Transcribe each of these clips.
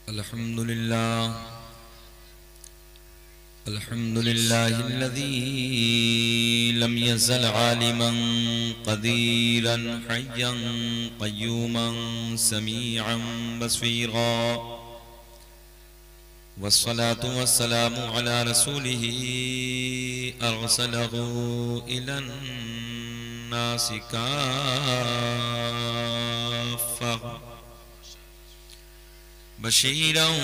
अल्हम्दुलिल्लाहिल्लज़ी lump यज़ल आलिमन क़दीरन हय्यन क़य्यूमन समीअन Basira वस्सलातु वस्सलामु अला रसूलिही अरसलहू Elon नासि काफ़्फ़ा बशीरन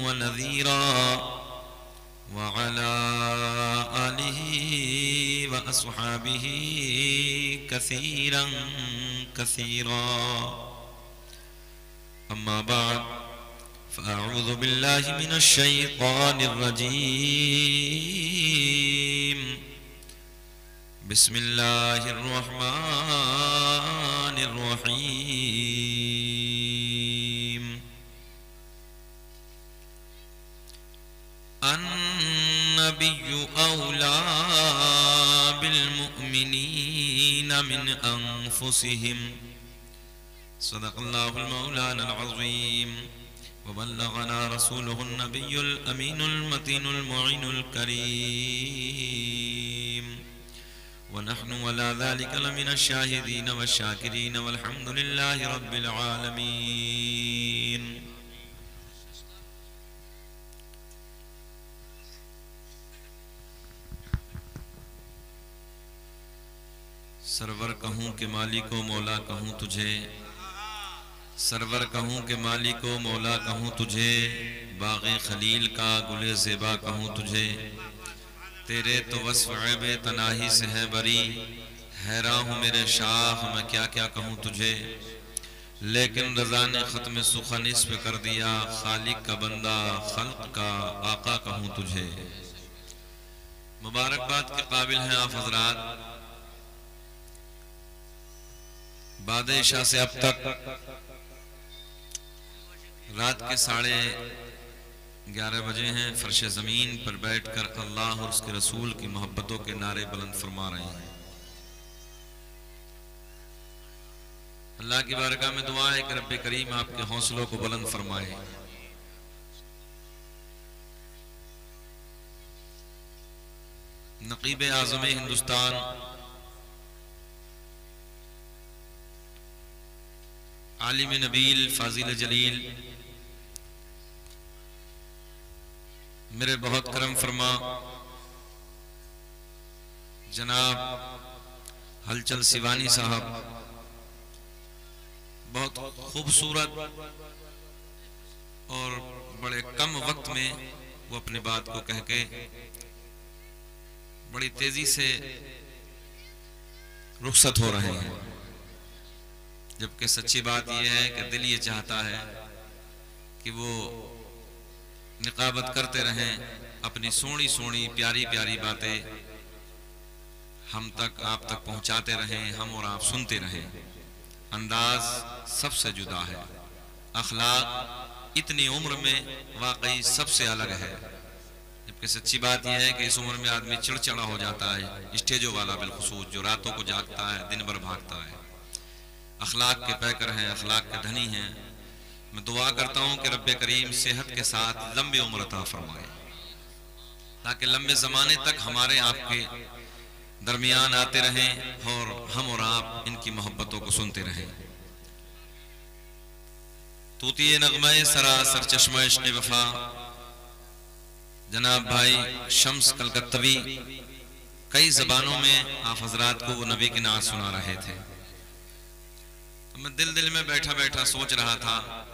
व नज़ीरा व अला आलिही व अस्हाबिही कसीरन कसीरा अम्मा बाद फ़अऊज़ु बिल्लाहि मिनश शैतानिर रजीम बिस्मिल्लाहिर रहमानिर रहीम अन्नबिय्यु औला बिल मुअमिनीना मिन अनफुसिहिम सदक़ल्लाहुल मौलानाल अज़ीम व बल्लगना रसूलुहुन नबियुल अमीनुल मतीनुल मुइनुल करीम व नहनु अला ज़ालिका लमिनश शाहिदीन वश्शाकिरीन वल्हम्दुलिल्लाहि रब्बिल आलमीन। सरवर कहूँ के मालिको मौला कहूँ तुझे, सरवर कहूँ के मालिको मौला कहूँ तुझे, बाग़े खलील का गुले ज़ेबा कहूँ तुझे। तेरे तो वस्फ़ ऐबे तनाही से है बरी, हैरान हूँ मेरे शाह मैं क्या क्या कहूँ तुझे। लेकिन रज़ा ने ख़त्म सुख़न इस पे कर दिया, खालिक का बंदा खल्क़ का आका कहूँ तुझे। मुबारकबाद के काबिल हैं आप हज़रात। बाद इशा से अब तक रात के 11:30 बजे हैं। फर्श ज़मीन पर बैठकर अल्लाह और उसके रसूल की मोहब्बतों के नारे बुलंद फरमा रहे हैं। अल्लाह की बारगाह में दुआ है कि रब्बे करीम आपके हौसलों को बुलंद फरमाए। नक़ीब आज़म हिंदुस्तान आलिम नबील फाजिल जलील मेरे बहुत करम फरमा जनाब हलचल सिवानी साहब बहुत खूबसूरत और बड़े कम वक्त में वो अपनी बात को कह के बड़ी तेजी से रुखसत हो रहे हैं। जबकि सच्ची बात यह है कि दिल ये चाहता है कि वो निकाबत करते रहें, अपनी सोनी सोनी प्यारी प्यारी बातें हम तक आप तक पहुंचाते रहें, हम और आप सुनते रहें। अंदाज सबसे जुदा है, अखलाक इतनी उम्र में वाकई सबसे अलग है। जबकि सच्ची बात यह है कि इस उम्र में आदमी चिड़चिड़ा हो जाता है, स्टेजों वाला बिलखुसूस जो रातों को जागता है दिन भर भागता है। अखलाक के पैकर हैं, अखलाक के धनी हैं। मैं दुआ करता हूँ कि रब्बे करीम सेहत के साथ लंबी उम्र अता फरमाए, ताकि लंबे ज़माने तक हमारे आपके दरमियान आते रहें और हम और आप इनकी मोहब्बतों को सुनते रहें। तूतिए नग़्मे सरासर चश्मा इश्क़ वफ़ा जनाब भाई शम्स कलकत्तवी कई ज़बानों में आप हज़रात को वो नबी की नात सुना रहे थे। तो मैं दिल में बैठा बैठा सोच रहा था,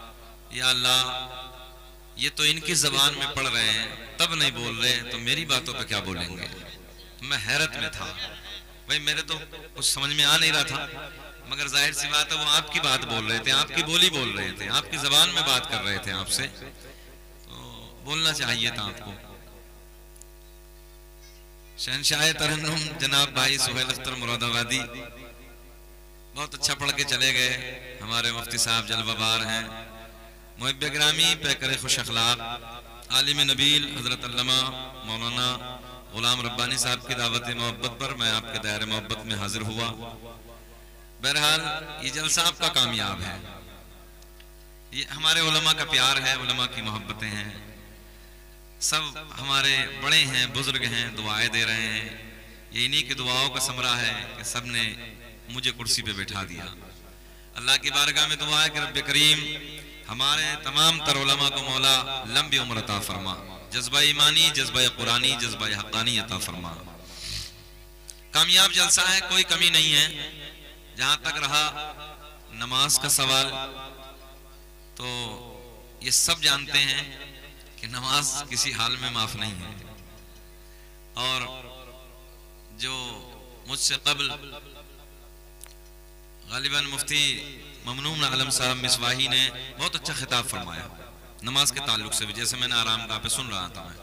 या अल्लाह ये तो इनकी ज़बान में पढ़ रहे हैं तब नहीं बोल रहे, तो मेरी बातों पे क्या बोलेंगे। मैं हैरत में था भाई, मेरे तो कुछ समझ में आ नहीं रहा था, मगर जाहिर सी बात है वो आपकी बात बोल रहे थे, आपकी बोली बोल रहे थे, आपकी ज़बान में बात कर रहे थे आपसे, तो बोलना चाहिए था आपको। शहनशाह तरन्नुम जनाब भाई सुहेल अख्तर मुरादाबादी बहुत अच्छा पढ़ के चले गए। हमारे मुफ्ती साहब जलवाबार हैं, मुहिब्ब ग्रामी पैकर खुश अखलाक आलिम नबील हज़रत अल्लामा मौलाना गुलाम रब्बानी साहब की दावत मोहब्बत पर मैं आपके दायरे मोहब्बत में हाजिर हुआ। बहरहाल ये जलसा आपका कामयाब है। ये हमारे उलमा का प्यार है, उलमा की मोहब्बतें हैं, सब हमारे बड़े हैं, बुजुर्ग हैं, दुआएं दे रहे हैं। ये इन्हीं की दुआओं का समरा है कि सब ने मुझे कुर्सी पे बैठा दिया। अल्लाह की बारगाह में दुआ है कि रब्बे करीम हमारे तमाम तर उलमा को मौला लंबी उम्र अता फरमा, जज्बा ईमानी, जज्बा कुरानी, जज्बा हक्कानी अता फरमा। कामयाब जलसा है, कोई कमी नहीं है। जहां तक रहा नमाज का सवाल, तो ये सब जानते हैं कि नमाज किसी हाल में माफ नहीं है। और जो मुझसे कबल गालिबन मुफ्ती ममनून आलम साहब मिसवाही ने बहुत अच्छा खिताब फरमाया नमाज के ताल्लुक से भी, जैसे मैंने आराम गाह पे सुन रहा था मैं।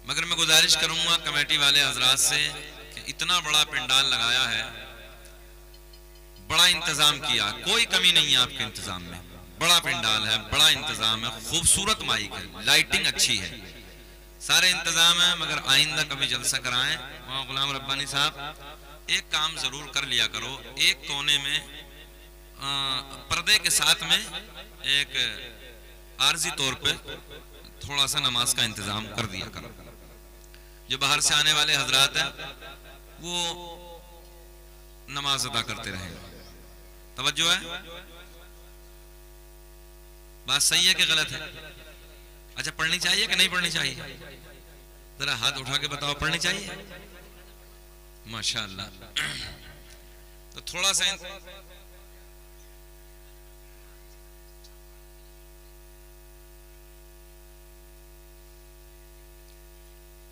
मगर मैं गुजारिश करूंगा कमेटी वाले हजरात से कि इतना बड़ा पंडाल लगाया है, बड़ा इंतजाम किया, कोई कमी नहीं है आपके इंतजाम में। बड़ा पंडाल है, बड़ा इंतजाम है, खूबसूरत माइक है, लाइटिंग अच्छी है, सारे इंतजाम है। मगर आइंदा कभी जलसा कराएं, वहाँ गुलाम रब्बानी साहब एक काम जरूर कर लिया करो, एक कोने में पर्दे के साथ में एक आर्जी तौर पे थोड़ा सा नमाज का इंतजाम कर दिया करो। जो बाहर से आने वाले हजरात हैं वो नमाज अदा करते रहे। तवज्जो है, बात सही है कि गलत है? अच्छा, पढ़नी चाहिए कि नहीं पढ़नी चाहिए? जरा हाथ उठा के बताओ, पढ़नी चाहिए? माशाअल्लाह। तो थोड़ा सा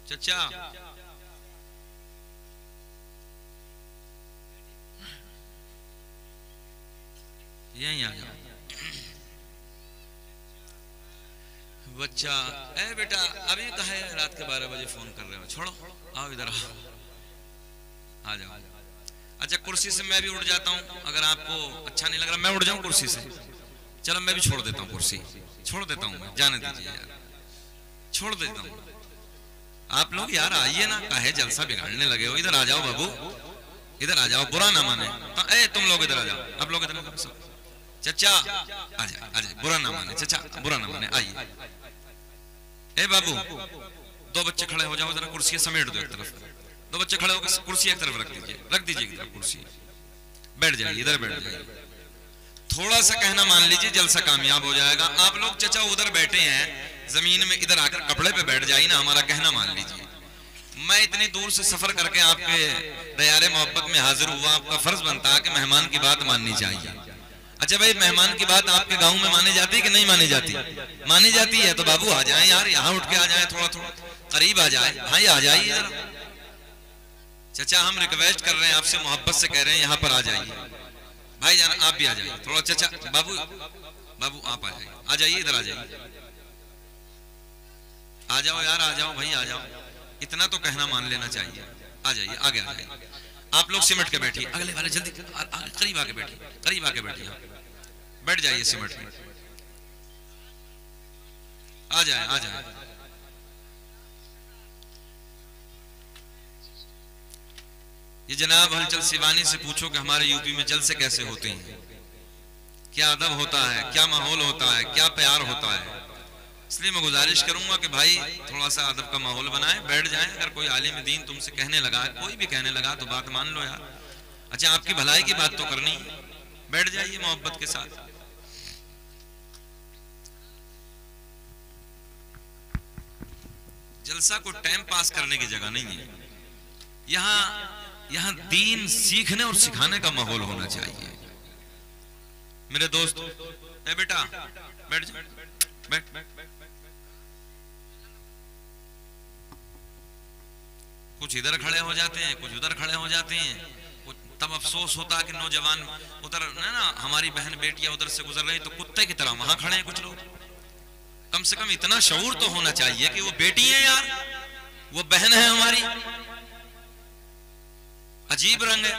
चचा यहीं आ जाओ। बच्चा, ए बेटा अभी कहा है रात के 12 बजे फोन कर रहे हो, छोड़ो आओ इधर आ जाओ। अच्छा, कुर्सी से मैं भी उठ जाता हूँ, अगर आपको अच्छा नहीं लग रहा मैं उठ जाऊँ कुर्सी से। चलो मैं भी छोड़ देता हूँ, कुर्सी छोड़ देता हूँ, जाने दीजिए यार, छोड़ देता हूँ। आप लोग यार आइए ना, काहे जलसा बिगाड़ने लगे हो? इधर आ जाओ बाबू, इधर आ जाओ, बुरा ना माने। ए तुम लोग इधर आ जाओ, आप लोग इधर आ जाओ। चचा आ जाए, बुरा ना माने चचा, बुरा ना माने, आइए। ए बाबू, दो बच्चे खड़े हो जाओ, जरा कुर्सी समेट दो एक तरफ। दो बच्चे खड़े होकर कुर्सी एक तरफ रख दीजिए, रख दीजिए एक तरफ कुर्सी, बैठ जाइए, इधर बैठ जाइए। थोड़ा सा कहना मान लीजिए, जलसा कामयाब हो जाएगा। आप लोग चचा उधर बैठे हैं जमीन में, इधर आकर कपड़े पे बैठ जाइए ना, हमारा कहना मान लीजिए। मैं इतनी दूर से सफर करके आपके दयारे मोहब्बत में हाजिर हुआ, आपका फर्ज बनता है कि मेहमान की बात माननी चाहिए। अच्छा भाई, मेहमान की बात आपके गांव में मानी जाती है कि नहीं मानी जाती? मानी जाती है। तो बाबू आ जाए यार, यहाँ उठ के आ जाए, थोड़ा थोड़ा करीब आ जाए। भाई आ जाइए जरा। चचा हम रिक्वेस्ट कर रहे हैं आपसे, मोहब्बत से कह रहे हैं, यहाँ पर आ जाइए। भाई जान आप भी आ जाइए थोड़ा। चचा बाबू, बाबू आप आ जाइए, आ जाइए इधर आ जाइए, आ जाओ यार, आ जाओ भाई, आ जाओ। इतना तो कहना मान लेना चाहिए। आ जाइए, आगे आ जाइए। आप लोग सिमट के बैठिए, अगले वाले जल्दी करीब आके बैठिए, करीब आके बैठिए, बैठ जाइए सिमट के। आ जाए, आ जाए। ये जनाब हलचल सिवानी से पूछो कि हमारे यूपी में जलसे कैसे होते हैं, क्या अदब होता है, क्या माहौल होता है, क्या प्यार होता है। इसलिए मैं गुजारिश करूंगा कि भाई थोड़ा सा अदब का माहौल बनाएं, बैठ जाएं। अगर कोई आलिम दीन तुमसे कहने लगा, कोई भी कहने लगा, तो बात मान लो यार। अच्छा, आपकी भलाई की बात तो करनी, बैठ जाइए मोहब्बत के साथ। जलसा को टाइम पास करने की जगह नहीं है। यहाँ दीन सीखने और सिखाने का माहौल होना चाहिए। मेरे दोस्त, ए बेटा बैठ जा, बैठ। कुछ इधर खड़े हो जाते हैं, कुछ उधर खड़े हो जाते हैं। तब अफसोस होता है कि नौजवान उधर ना, हमारी बहन बेटियां उधर से गुजर रही तो कुत्ते की तरह वहां खड़े हैं कुछ लोग। कम से कम इतना शऊर तो होना चाहिए कि वो बेटी है यार, वो बहन है हमारी। अजीब रंग है।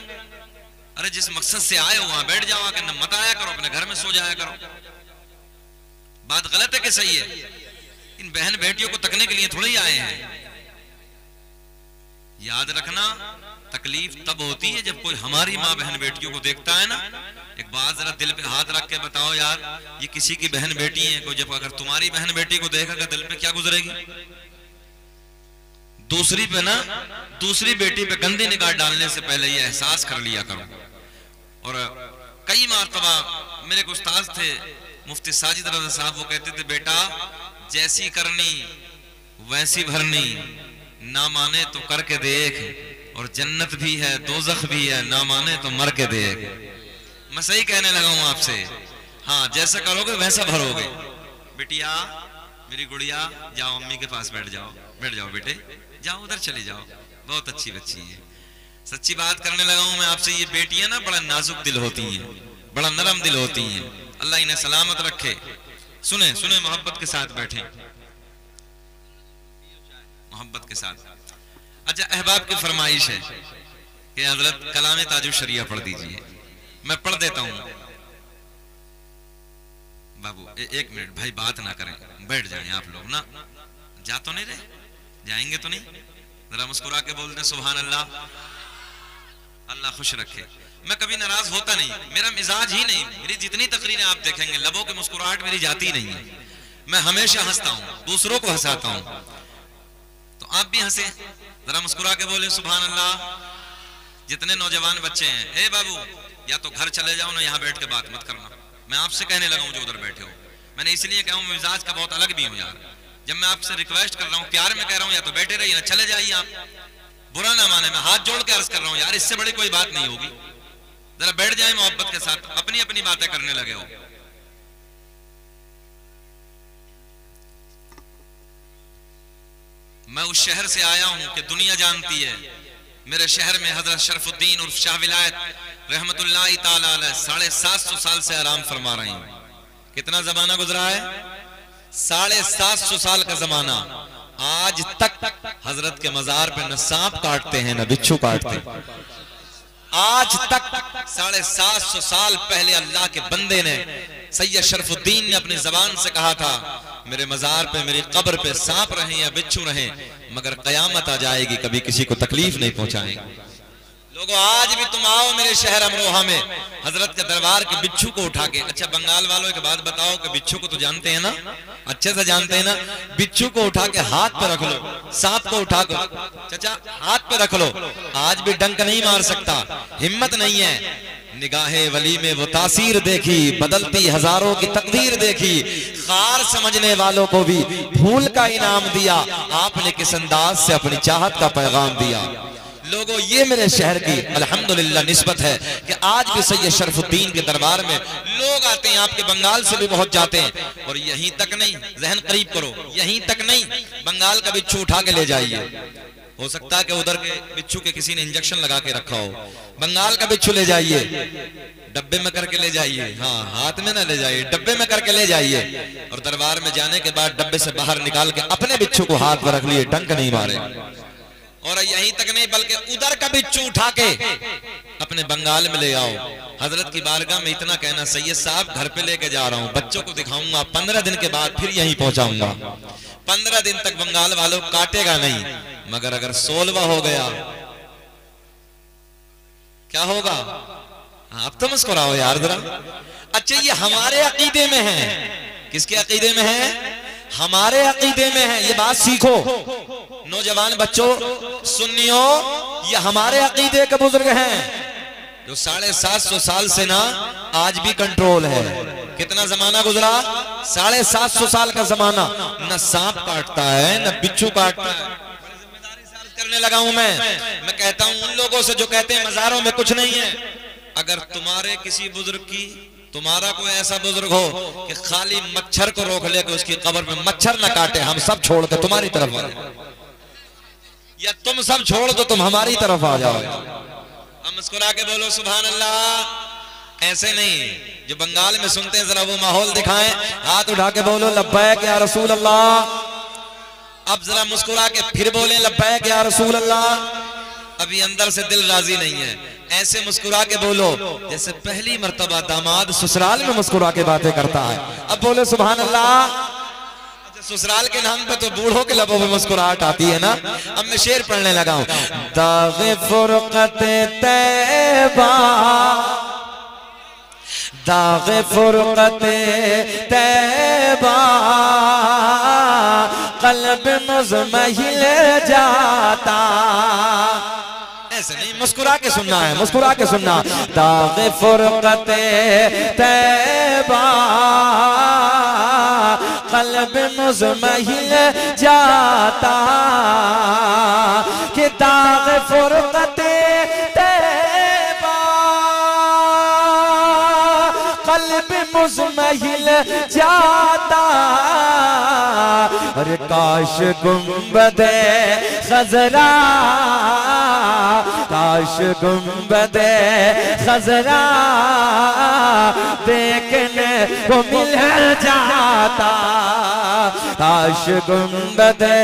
अरे जिस मकसद से आए हो वहां बैठ जाओ, आके मत आया करो, अपने घर में सो जाया करो। बात गलत है कि सही है? इन बहन बेटियों को तकने के लिए थोड़े ही आए हैं। याद रखना, तकलीफ तब होती है जब कोई हमारी माँ बहन बेटियों को देखता है ना, एक बात जरा दिल पे हाथ रख के बताओ यार, ये किसी की बहन बेटी है, कोई जब अगर तुम्हारी बहन बेटी को देखेगा दिल पे क्या गुजरेगी? दूसरी पे ना, दूसरी बेटी पे गंदी निगाह डालने से पहले ये एहसास कर लिया करो। और कई मरतबा मेरे को उस्ताद थे मुफ्ती साजिद रज़ा साहब, वो कहते थे बेटा जैसी करनी वैसी भरनी, ना माने तो करके देख, और जन्नत भी है दोज़ख भी है, ना माने तो मर के देख। मैं सही कहने लगा हूं आपसे, हाँ जैसा करोगे वैसा भरोगे। बिटिया मेरी गुड़िया जाओ अम्मी के पास बैठ जाओ, बैठ जाओ बेटे, जाओ उधर चली जाओ, बहुत अच्छी बच्ची है। सच्ची बात करने लगा हूं मैं आपसे, ये बेटियां ना बड़ा नाजुक दिल होती हैं, बड़ा नरम दिल होती हैं, अल्लाह इन्हें सलामत रखे। सुने सुने मोहब्बत के साथ बैठे, मोहब्बत के साथ। अच्छा अहबाब की फरमाइश है कि हजरत कलाम ताजुश शरिया पढ़ दीजिए, मैं पढ़ देता हूं। बाबू एक मिनट भाई, बात ना करें, बैठ जाएं आप लोग ना, जा तो नहीं रहे, जाएंगे तो नहीं? जरा मुस्कुरा के बोल दें सुभान अल्लाह, अल्लाह खुश रखे। मैं कभी नाराज होता नहीं, मेरा मिजाज ही नहीं, मेरी जितनी तकरीरें आप देखेंगे लबों की मुस्कुराहट मेरी जाती नहीं है, मैं हमेशा हंसता हूं, दूसरों को हंसाता हूं, तो आप भी हंसे, जरा मुस्कुरा के बोले सुभान अल्लाह। जितने नौजवान बच्चे हैं, ए बाबू या तो घर चले जाओ ना, यहाँ बैठ के बात मत करना, मैं आपसे कहने लगा हूं जो उधर बैठे हो। मैंने इसलिए कहा हूं मिजाज का बहुत अलग भी हूं यार, जब मैं आपसे रिक्वेस्ट कर रहा हूं, प्यार में कह रहा हूं, या तो बैठे रहिए ना चले जाइए आप, बुरा ना माने, मैं हाथ जोड़ के अर्ज कर रहा हूं यार, इससे बड़ी कोई बात नहीं होगी, जरा बैठ जाए मोहब्बत के साथ, अपनी अपनी बातें करने लगे हो। मैं उस शहर से आया हूं कि दुनिया जानती है, मेरे शहर में हजरत शरफुद्दीन उर्फ शाह विलायत रहमतुल्लाह ताला अलैह 750 साल से आराम फरमा रहे हैं। कितना जमाना गुजरा है? 750 साल का जमाना। आज तक हजरत के मजार पे न सांप काटते हैं न बिच्छू काटते। आज तक 750 साल पहले अल्लाह के बंदे ने, सैयद शरफुद्दीन ने अपनी जबान से कहा था, मेरे मजार पे मेरी कब्र पे सांप रहे या बिच्छू रहे, मगर कयामत आ जाएगी कभी किसी को तकलीफ नहीं पहुंचाएंगे। लोगों आज भी तुम आओ मेरे शहर अमरोहा में, हजरत के दरबार के बिच्छू को उठा के, अच्छा बंगाल वालों के बाद बताओ कि बिच्छू को तो जानते हैं ना, अच्छे से जानते हैं ना, बिच्छू को उठा के हाथ पे रख लो, सांप को उठा कर चाचा हाथ पे रख लो, आज भी डंक नहीं मार सकता, हिम्मत नहीं है। निगाहे वली में वो तासीर देखी, बदलती हजारों की तकदीर देखी, खार समझने वालों को भी फूल का इनाम दिया, आपने किस अंदाज से अपनी चाहत का पैगाम दिया। लोगों ये मेरे शहर की अल्हम्दुलिल्लाह निस्बत है कि आज भी सैयद शरफुद्दीन के दरबार में लोग आते हैं, आपके बंगाल से भी बहुत जाते हैं। और यहीं तक नहीं, जहन करीब करो, यहीं तक नहीं, बंगाल का बिच्छू उठा के ले जाइए, हो सकता है कि उधर के बिच्छू के किसी ने इंजेक्शन लगा के रखा हो, बंगाल का बिच्छू ले जाइए, डब्बे में करके ले जाइए, हाँ हाथ में ना ले जाइए, डब्बे में करके ले जाइए, और दरबार में जाने के बाद डब्बे से बाहर निकाल के अपने बिच्छू को हाथ में रख लिए, डंक नहीं मारे। और यहीं तक नहीं बल्कि उधर का बिच्छू उठा के अपने बंगाल में ले आओ। हजरत की बारगाह में इतना कहना, सैयद साहब घर पे लेके जा रहा हूँ, बच्चों को दिखाऊंगा, 15 दिन के बाद फिर यहीं पहुंचाऊंगा। 15 दिन तक बंगाल वालों काटेगा नहीं, मगर अगर 16वां हो गया क्या होगा? आप तो मुस्कुराओ यार जरा। अच्छा ये हमारे अकीदे में है, किसके अकीदे में है? हमारे अकीदे में है, ये बात सीखो नौजवान बच्चों, सुन्नियों, ये हमारे अकीदे के बुजुर्ग हैं जो 750 साल से ना आज भी कंट्रोल है। कितना जमाना गुजरा? 750 साल का जमाना, न सांप काटता है न बिच्छू काटता है। जिम्मेदारी से अर्ज करने लगा हूं मैं कहता हूं उन लोगों से जो कहते हैं मजारों में कुछ नहीं है, अगर तुम्हारे किसी बुजुर्ग की, तुम्हारा कोई ऐसा बुजुर्ग हो कि खाली मच्छर को रोक ले कि उसकी कब्र में मच्छर न काटे, हम सब छोड़ के तुम्हारी तरफ आ जाए, या तुम सब छोड़ दो तुम हमारी तरफ आ जाओ, हम मुस्कुरा के बोलो सुभान अल्लाह। ऐसे नहीं, जो बंगाल में सुनते हैं जरा वो माहौल दिखाएं, हाथ उठा के बोलो लब्बैक या रसूल अल्लाह। अब जरा मुस्कुरा के फिर बोले लब्बैक या रसूल अल्लाह। अभी अंदर से दिल राजी नहीं है, ऐसे मुस्कुरा के बोलो जैसे पहली मर्तबा दामाद ससुराल में मुस्कुरा के बातें करता है। अब बोले सुभान अल्लाह। ससुराल के नाम पे तो बूढ़ों के लबों में मुस्कुराहट आती है ना। अब मैं शेर पढ़ने लगा हूं, दाग़े फुरक़त तैबा दाग़े फुरक़ते तैबा क़ल्ब मुज़महिल जाता। ऐसे नहीं, मुस्कुरा के सुनना है, मुस्कुरा के सुनना। दाग़े फुरक़ते तैबा क़ल्ब मुज़महिल जाता कि दाग़े फुरक़ते तैबा क़ल्ब मुज़महिल जाता। अरे काश गुंबदे ख़ज़रा, काश गुंबदे ख़ज़रा देखने को मिल जाता। काश गुंबदे।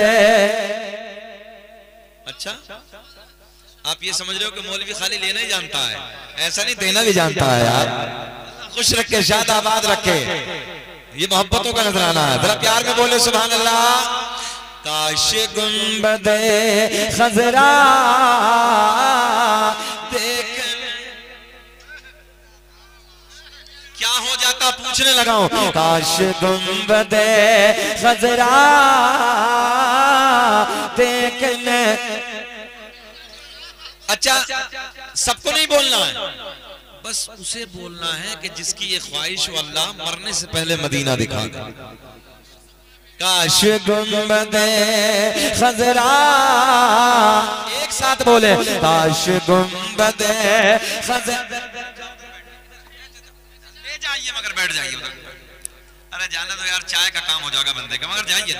अच्छा, आप ये समझ रहे हो कि मौलवी खाली लेना ही जानता है? ऐसा नहीं, देना भी जानता है यार। खुश रखे, शाद आबाद रखे। ये मोहब्बतों का नजराना है। जरा प्यार में बोले सुभान अल्लाह। काश गुंबदे ख़ज़रा देख। क्या हो जाता पूछने लगा हूं। काश गुंबदे ख़ज़रा देखने। अच्छा, सबको नहीं बोलना है, बस उसे बोलना है कि जिसकी ये ख्वाहिश हो अल्लाह मरने से पहले मदीना दिखा दे। काश गुंबदे ख़ज़रा, एक साथ बोले काश गुंबदे ख़ज़रा। ले जाइए मगर बैठ जाइए उधर। अरे जाने दो यार, चाय का काम हो जाएगा बंदे का, मगर जाइए।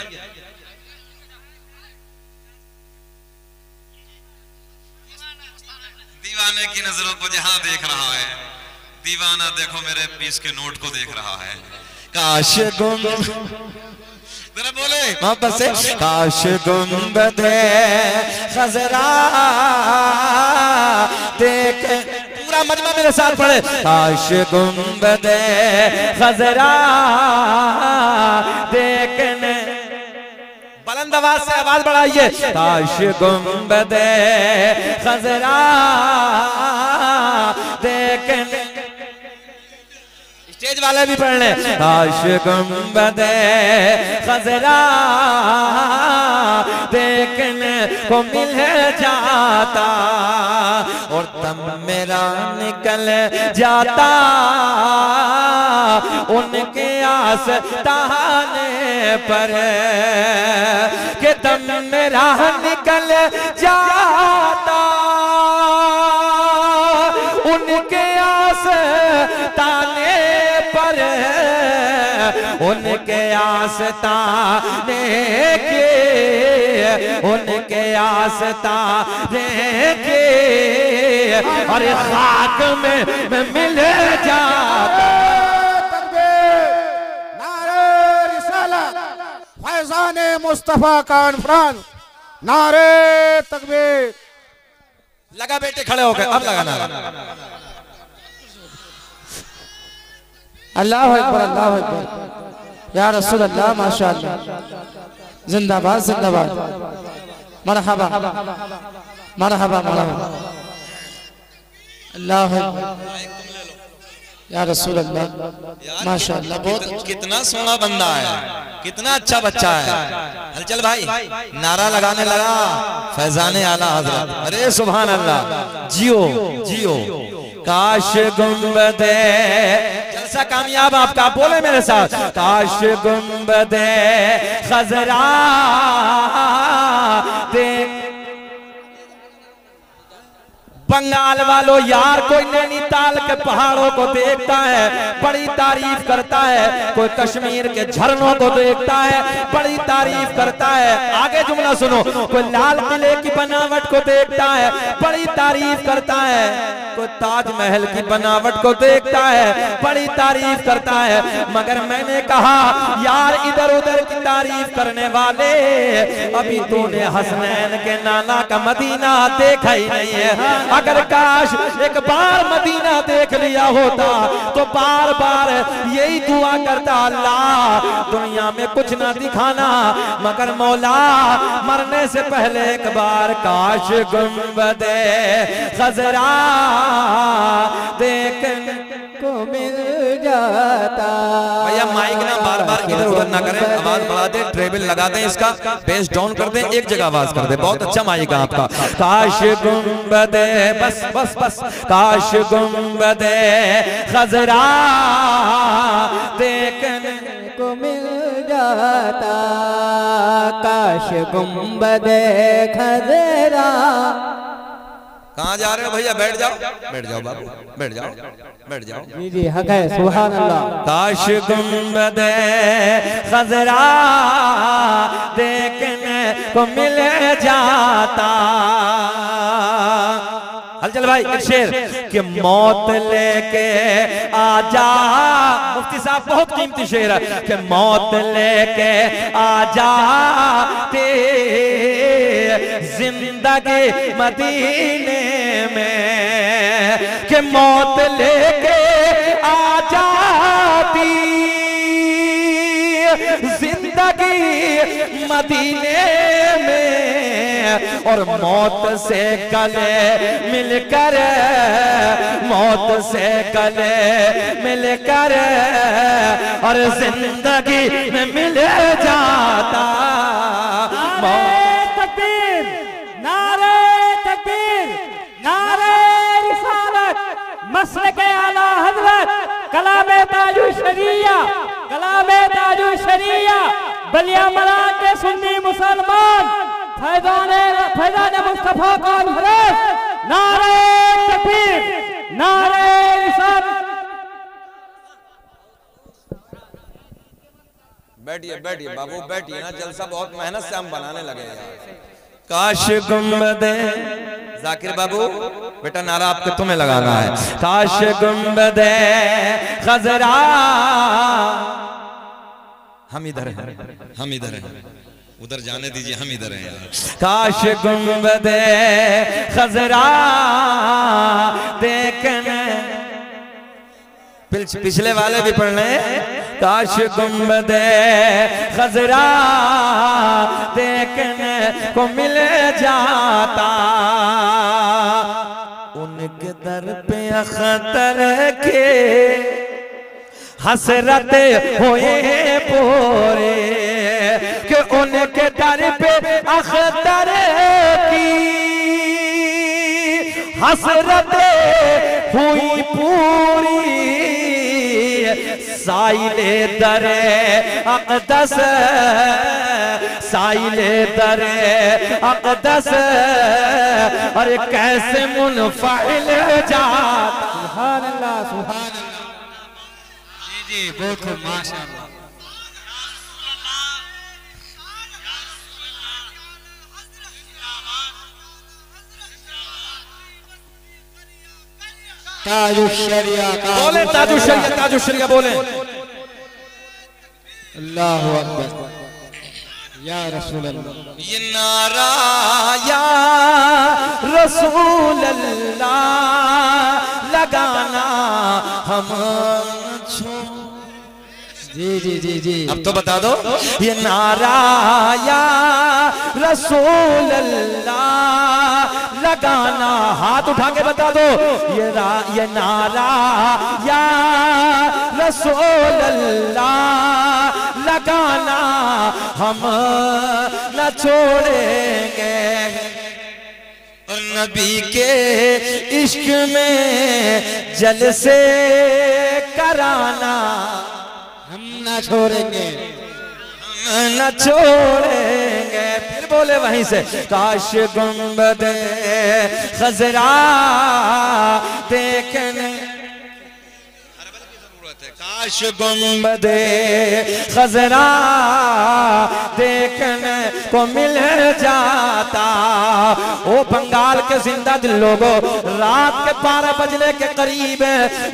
दीवाने की नजरों को जहां देख रहा है, दीवाना देखो मेरे 20 के नोट को देख रहा है। काश जरा बोले मोहब्बत से। काश गुंबदे ख़ज़रा देख। पूरा मजमा मेरे साथ पढ़े। काश गुंबदे ख़ज़रा देखने। बुलंद आवाज से आवाज बढ़ाइए। काश गुंबदे ख़ज़रा देखने। स्टेज वाले भी पढ़ ले। काश गुंबदे ख़ज़रा देखने को मिल जाता और दम मेरा निकल जाता उनके आस्ताने पर कि दम मेरा निकल जाता उनके आस्ताने पर, उनके आस्ताने के, उनके आस्ताने के अरे खाक में मिल जाता। नारे रिसालत, फैज़ाने मुस्तफा कॉन्फ्रेंस, नारे तकबीर। लगा बेटे खड़े हो गए, अब लगाना। अल्लाह अकबर, अल्लाह अकबर, या रसूल अल्लाह, माशाअल्लाह, जिंदाबाद जिंदाबाद, मरहबा मरहबा मरहबा, अल्लाह या रसूल अल्लाह, माशाअल्लाह। बहुत कितना सोना बंदा है, कितना अच्छा बच्चा है। हलचल भाई नारा लगाने लगा फैजाने आला हजरत। अरे सुभान अल्लाह, जियो जियो। काश गुंबदे, जलसा कामयाब आपका, बोले मेरे साथ। काश गुंबदे ख़ज़रा देख। बंगाल वालों यार, कोई नैनीताल के पहाड़ों को देखता है बड़ी तारीफ करता है, कोई कश्मीर के झरनों को देखता है बड़ी तारीफ करता है। आगे जुमला सुनो। कोई लाल किले की बनावट को देखता है बड़ी तारीफ करता है, कोई ताजमहल की बनावट को देखता है बड़ी तारीफ करता है। मगर मैंने कहा यार, इधर उधर की तारीफ करने वाले, अभी तूने हसनैन के नाना का मदीना देखा ही नहीं है। अगर काश एक बार मदीना देख लिया होता तो बार बार यही दुआ करता, अल्लाह दुनिया में कुछ ना दिखाना मगर मौला मरने से पहले एक बार काश गुंबदे ख़ज़रा देखने को मिल जाता। भैया माइक ना बार बार इधर उधर ना करें, आवाज बढ़ा दे, ट्रेबल लगा दें, इसका बेस डाउन कर दें, एक जगह आवाज कर दे। बहुत अच्छा माइक है आपका। काश गुंबदे, बस बस बस, काश गुंबदे खजरा देखने को मिल जाता, काश गुंबदे खजरा। कहाँ जा रहे हो भैया? बैठ जाओ, बैठ जाओ बाबू, बैठ जाओ, बैठ जाओ। जी जी हक है, सुभान अल्लाह। काश गुंबदे खजरा देखने को मिल जाता। हलचल भाई एक शेर कि मौत लेके आजा, मुफ्ती साहब बहुत कीमती शेर है कि मौत लेके आजा ते जिंदगी मदीने में, कि मौत लेके आ जाती जिंदगी मदीने में, और मौत से गले मिलकर, मौत से गले मिलकर और जिंदगी में मिल जाता। तकबीर, नारे तकबीर, नारे रिसालत, मसलके आला हजरत, कलामे ताजु शरिया, कलामे ताजु शरिया, बलिया मरा के सुन्नी मुसलमान, फैजान मुस्तफा कॉन्फ्रेंस, नारे तकबीर, नारे रिसालत। बैठिए बैठिए बाबू, बैठिए ना, जलसा बहुत मेहनत से हम बनाने लगे यार। काश गुंबदे, जाकिर बाबू बेटा नारा आपके तुम्हें लगाना है। काश गुंबदे खजरा, हम इधर हैं, हम इधर हैं, उधर जाने दीजिए, हम इधर हैं यार। काश गुंबदे खजरा देखने, पिछले वाले भी पढ़ रहे हैं। काश गुंबदे खजरा देखने को मिल जाता, उनके दर पे अख्तर के हसरत होए पूरे, कि उनके दर पे अख्तर की हसरत हुई पूरी, साइले दरे अक़दस, साइले दरे अक़दस, और कैसे मुनफ़िल जाता। सुभान अल्लाह, सुभान अल्लाह। जी जी बहुत खूब, माशाअल्लाह। ताजुशरिया का बोले, ताजुशरिया, ताजुशरिया बोले। अल्लाहु अकबर, या रसूल अल्लाह। ये नारा या रसूल अल्लाह लगाना हम जी जी जी जी, अब तो बता दो। ये नारा या रसूल अल्लाह लगाना, हाथ उठा के बता दो। ये नारा या रसूल अल्लाह लगाना हम न छोड़ेंगे, और नबी के इश्क में जलसे कराना हम न छोड़ेंगे, न छोड़ेंगे। फिर बोले वहीं से, काश गुंबदे खजरा देखने, काश गुंबदे खजरा देखने को मिल जाता। ओ बंगाल के जिंदा दिल लोगों, रात के 12 बजने के करीब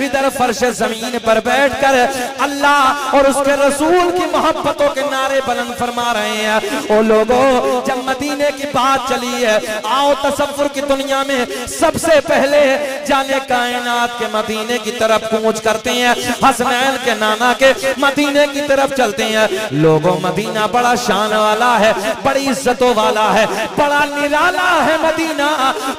इधर फर्श जमीन पर बैठकर अल्लाह और उसके रसूल की मोहब्बतों के नारे बुलंद फरमा रहे हैं। ओ लोगों, जब मदीने की बात चली है, आओ तसव्वुर की दुनिया में सबसे पहले जाने कायनात के मदीने की तरफ कूच करते हैं, हसनैन के नाना के मदीने की तरफ चलते हैं। लोगों, मदीना बड़ा शान वाला है, बड़ी इज्जतों वाला है, बड़ा निराला है मदीना,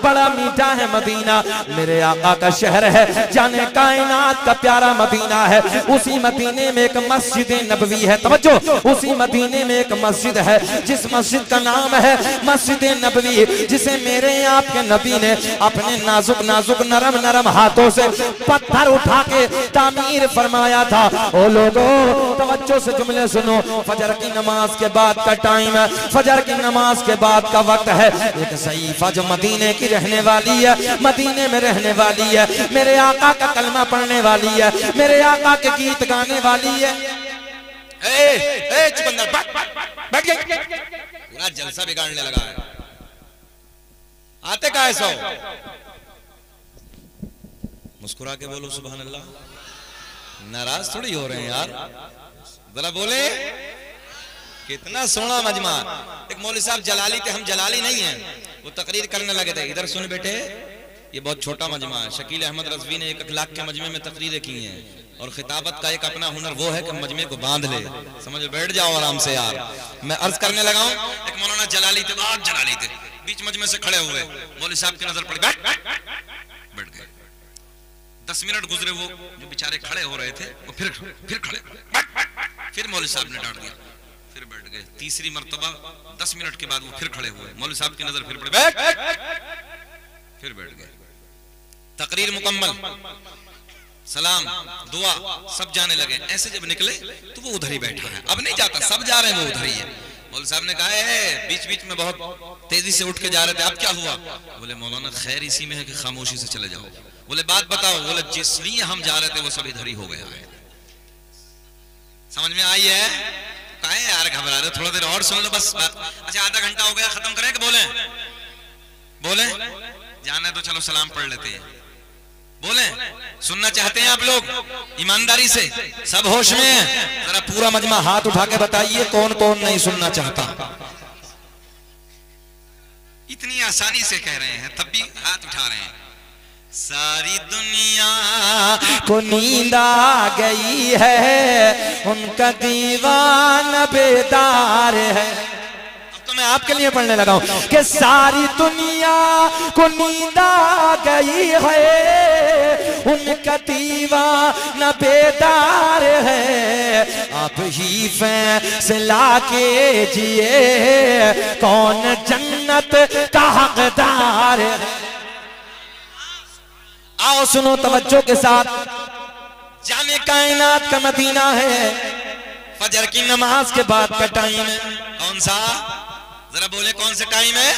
बड़ा मीठा है मदीना, मेरे आका का शहर है, जाने कायनात का प्यारा मदीना है। उसी मदीने में एक मस्जिद नबवी है, तवज्जो, उसी मदीने में एक मस्जिद है जिस मस्जिद का नाम है मस्जिद नबवी, जिसे मेरे आपके नबी ने अपने नाजुक नाजुक नरम नरम हाथों से पत्थर उठा के तामीर फरमाया था। ओ लोगों तवज्जो से जुमले सुनो, फजर की नमाज के बाद का टाइम है, फजर की नमाज के बाद का वक्त है। एक सईफा जो मदीने की रहने वाली है, मदीने में रहने वाली है, मेरे आका का कलमा पढ़ने वाली है, मेरे आका के गीत गाने वाली है। चुकंदर बैठ गए, पूरा जलसा बिगाड़ने लगा है। आते का है सो, मुस्कुरा के बोलो सुभान अल्लाह। नाराज थोड़ी हो रहे हैं यार, जरा बोले। कितना सोना मजमा। एक मौलवी साहब जलाली थे, हम जलाली नहीं हैं, वो तकरीर करने लगे थे। इधर सुन बेटे, ये बहुत छोटा मजमा है। शकील अहमद रज़वी ने 1 अखलाक के मजमे में तकरीरें की हैं, और खिताबत का एक अपना हुनर वो है कि मजमे को बांध ले। समझ बैठ जाओ आराम से यार। मैं अर्ज करने लगा हूं, एक मौलाना जलाली थे, बहुत जलाली थे, बीच मजमे से खड़े हुए, मौलवी साहब की नजर पड़ी, बैठ गए। 10 मिनट गुजरे, वो जो बेचारे खड़े हो रहे थे वो फिर खड़े, फिर मौलवी साहब ने डांट दिया, फिर बैठ गए। तीसरी मर्तबा 10 मिनट के बाद वो फिर खड़े हुए, मौलवी साहब की नजर फिर पड़ी, फिर बैठ गए। तकरीर मुकम्मल, सलाम दुआ सब जाने लगे। ऐसे जब निकले तो वो उधर ही बैठा है, अब नहीं जाता, सब जा रहे हैं, वो उधर ही है। मौलवी साहब ने कहा बीच बीच में बहुत तेजी से उठ के जा रहे थे, अब क्या हुआ? बोले मौलाना खैर इसी में है कि खामोशी से चले जाओ। बोले बात बताओ। बोले जिसलिए हम जा रहे थे वो सब इधर ही हो गया है। समझ में आई है? कहा यार घबरा रहे, थोड़ा देर और सुन लो बस बात। अच्छा आधा घंटा हो गया, खत्म करें कि बोले जाना है तो चलो सलाम पढ़ लेते हैं। बोले सुनना चाहते हैं आप लोग ईमानदारी से? सब होश में हैं? जरा पूरा मजमा हाथ उठा के बताइए कौन कौन नहीं सुनना चाहता। इतनी आसानी से कह रहे हैं तब भी हाथ उठा रहे हैं। सारी दुनिया को नींद आ गई है, उनका दीवाना बेदार है। तो मैं आपके लिए पढ़ने लगा हूं कि सारी दुनिया को नींद आ गई है, उनका दीवाना बेदार है। आप ही फैसला कीजिए कौन जन्नत का हकदार है। आओ सुनो तवज्जो के साथ, जाने कायनात का मदीना है, फजर की नमाज के बाद का टाइम है। कौन सा? जरा बोले कौन सा टाइम है?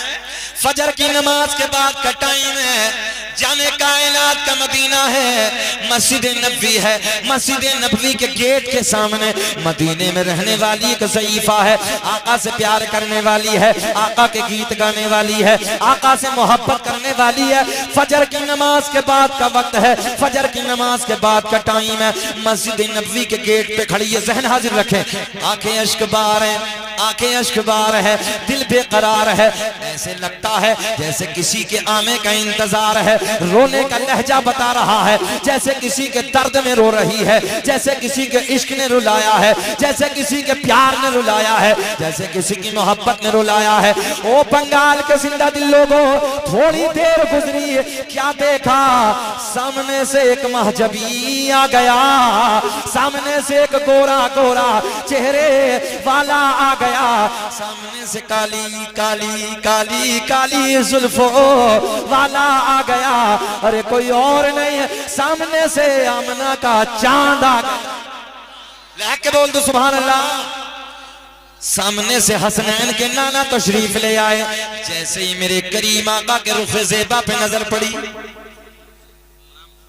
फजर की नमाज के बाद का टाइम है। जाने कायनात का मदीना है, मस्जिद नबवी है। मस्जिद नबवी के गेट के सामने मदीने में रहने वाली एक ज़ईफा है, आका से प्यार करने वाली है, आका के गीत गाने वाली है, आका से मोहब्बत करने वाली है। फजर की नमाज के बाद का वक्त है, फजर की नमाज के बाद का टाइम है। मस्जिद नबवी के गेट पे खड़ी है, जहन हाजिर रखें, आंखें अश्कबार है, आंखें अश्कबार है, दिल बेकरार है। ऐसे लगता है जैसे किसी के आने का इंतजार है, रोने का लहजा बता रहा है, जैसे किसी के दर्द में रो रही है, जैसे किसी के इश्क ने रुलाया है, जैसे किसी के प्यार ने रुलाया है, जैसे किसी की मोहब्बत ने रुलाया है। ओ बंगाल के जिंदा दिल लोगों, थोड़ी देर गुजरी, क्या देखा? सामने से एक महजबी आ गया, सामने से एक गोरा गोरा चेहरे वाला आ गया, सामने से काली काली काली काली जुल्फों वाला आ गया। अरे कोई और नहीं है, सामने से आमना का चांद आ गया। लहक के बोल दो सुभान अल्लाह। सामने से हसनैन के नाना तशरीफ ले आए। जैसे ही मेरे करीम आका के रुख ज़ेबा पे नजर पड़ी,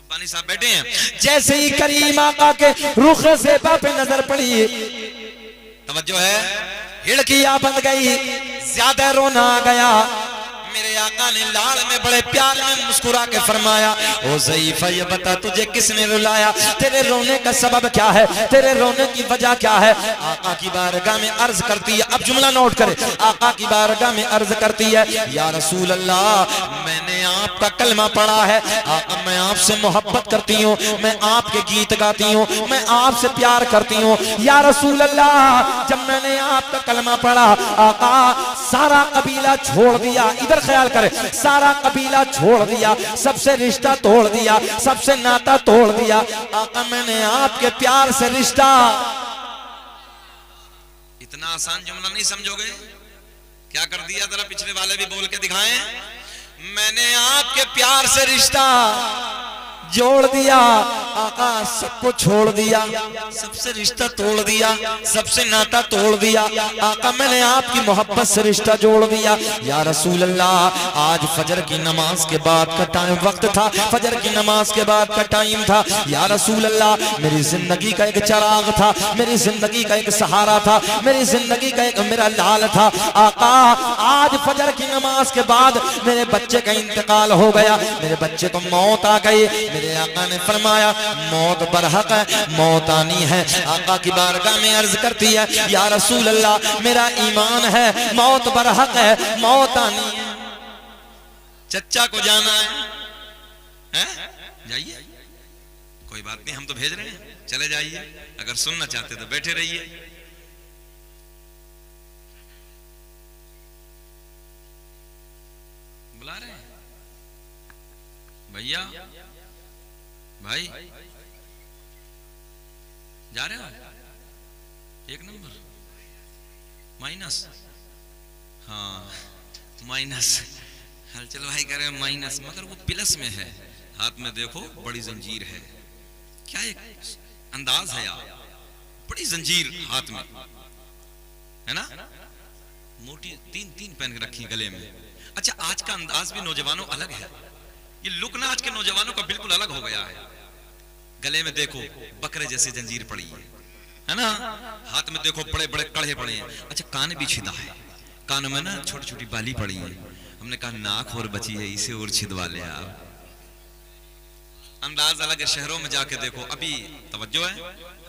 बानी साहब बैठे हैं, जैसे ही करीम आका के रुख ज़ेबा पे नजर पड़ी, तवज्जो है, हिड़कियां बंद गई, ज्यादा रोना आ गया। मेरे आका ने लाड़ में बड़े प्यार में मुस्कुरा के फरमाया, ओ ज़ईफ़ा ये बता तुझे किसने रुलाया, तेरे रोने का सबब क्या है, तेरे रोने की वजह क्या है। आका की बारगाह में अर्ज करती है, अब जुमला नोट करे, आका की बारगाह में अर्ज करती है, या रसूल अल्लाह मैंने आपका कलमा पढ़ा है, आका मैं आपसे मोहब्बत करती हूँ, मैं आपके गीत गाती हूँ, मैं आपसे प्यार करती हूँ। या रसूल अल्लाह जब मैंने आपका कलमा पढ़ा, आका सारा कबीला छोड़ दिया, इधर ख्याल करे, सारा कबीला छोड़ दिया, सबसे रिश्ता तोड़ दिया, सबसे नाता तोड़ दिया। आका मैंने आपके प्यार से रिश्ता। इतना आसान जुमला नहीं समझोगे, क्या कर दिया जरा पिछले वाले भी बोल के दिखाएं। मैंने आपके प्यार से रिश्ता जोड़ दिया, आका सबको छोड़ दिया, सबसे रिश्ता तोड़ दिया, सबसे नाता तोड़ दिया। आका मैंने आपकी मोहब्बत से रिश्ता जोड़ दिया। या रसूल अल्लाह आज फजर की नमाज के बाद का टाइम वक्त था, फजर की नमाज के बाद का टाइम था। या रसूल अल्लाह मेरी जिंदगी का एक चिराग था, मेरी जिंदगी का एक सहारा था, मेरी जिंदगी का एक मेरा लाल था। आका आज फजर की नमाज के बाद मेरे बच्चे का इंतकाल हो गया, मेरे बच्चे को मौत आ गई। मेरे आका ने फरमाया मौत बरहक है, मौत आनी है। आका की बारगाह में अर्ज करती है, या रसूल अल्लाह मेरा ईमान है, मौत बरहक है, मौत आनी है। चच्चा को जाना है? जाइए, कोई बात नहीं, हम तो भेज रहे हैं, चले जाइए। अगर सुनना चाहते तो बैठे रहिए। बुला रहे हैं भैया, भाई जा रहे हो? एक नंबर माइनस, हाँ माइनस, हलचल भाई कह रहे हैं माइनस, मगर वो प्लस में है। हाथ में देखो बड़ी जंजीर है, क्या एक अंदाज है यार, बड़ी जंजीर हाथ में है ना, मोटी तीन तीन पहन के रखी गले में। अच्छा आज का अंदाज भी नौजवानों अलग है, ये लुक ना आज के नौजवानों का बिल्कुल अलग हो गया है। गले में देखो बकरे जैसी जंजीर पड़ी है ना, हाथ में देखो बड़े बड़े कड़े पड़े हैं। अच्छा कान भी छिदा है, कानों में ना छोटी छोटी बाली पड़ी है। हमने कहा नाक और बची है, इसे और छिदवा ले आप। अंदाज अलग है। शहरों में जाके देखो, अभी तवज्जो है,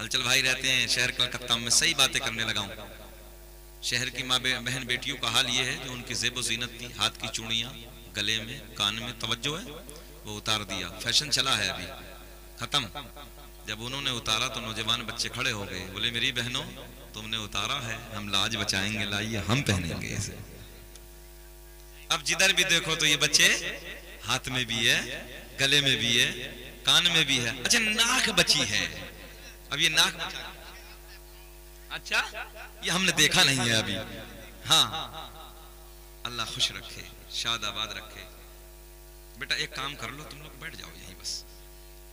हलचल भाई रहते हैं शहर कलकत्ता में, सही बातें करने लगा हूं। शहर की माँ बहन बेटियों का हाल ये है जो उनकी ज़ेबो ज़ीनत थी, हाथ की चूड़ियां, गले में, कान में, तवज्जो है, वो उतार दिया। फैशन चला है अभी, खत्म। जब उन्होंने उतारा तो नौजवान बच्चे खड़े हो गए, बोले मेरी बहनों तुमने उतारा है, हम लाज बचाएंगे, लाइए हम पहनेंगे इसे। अब जिधर भी देखो तो ये बच्चे हाथ में भी है, गले में भी है, कान में भी है। अच्छा नाक बची है, अब ये नाक बचा, अच्छा ये हमने देखा नहीं है अभी। हाँ अल्लाह खुश रखे, शाद आबाद रखे। बेटा एक काम कर लो, तुम लोग बैठ जाओ यहीं, बस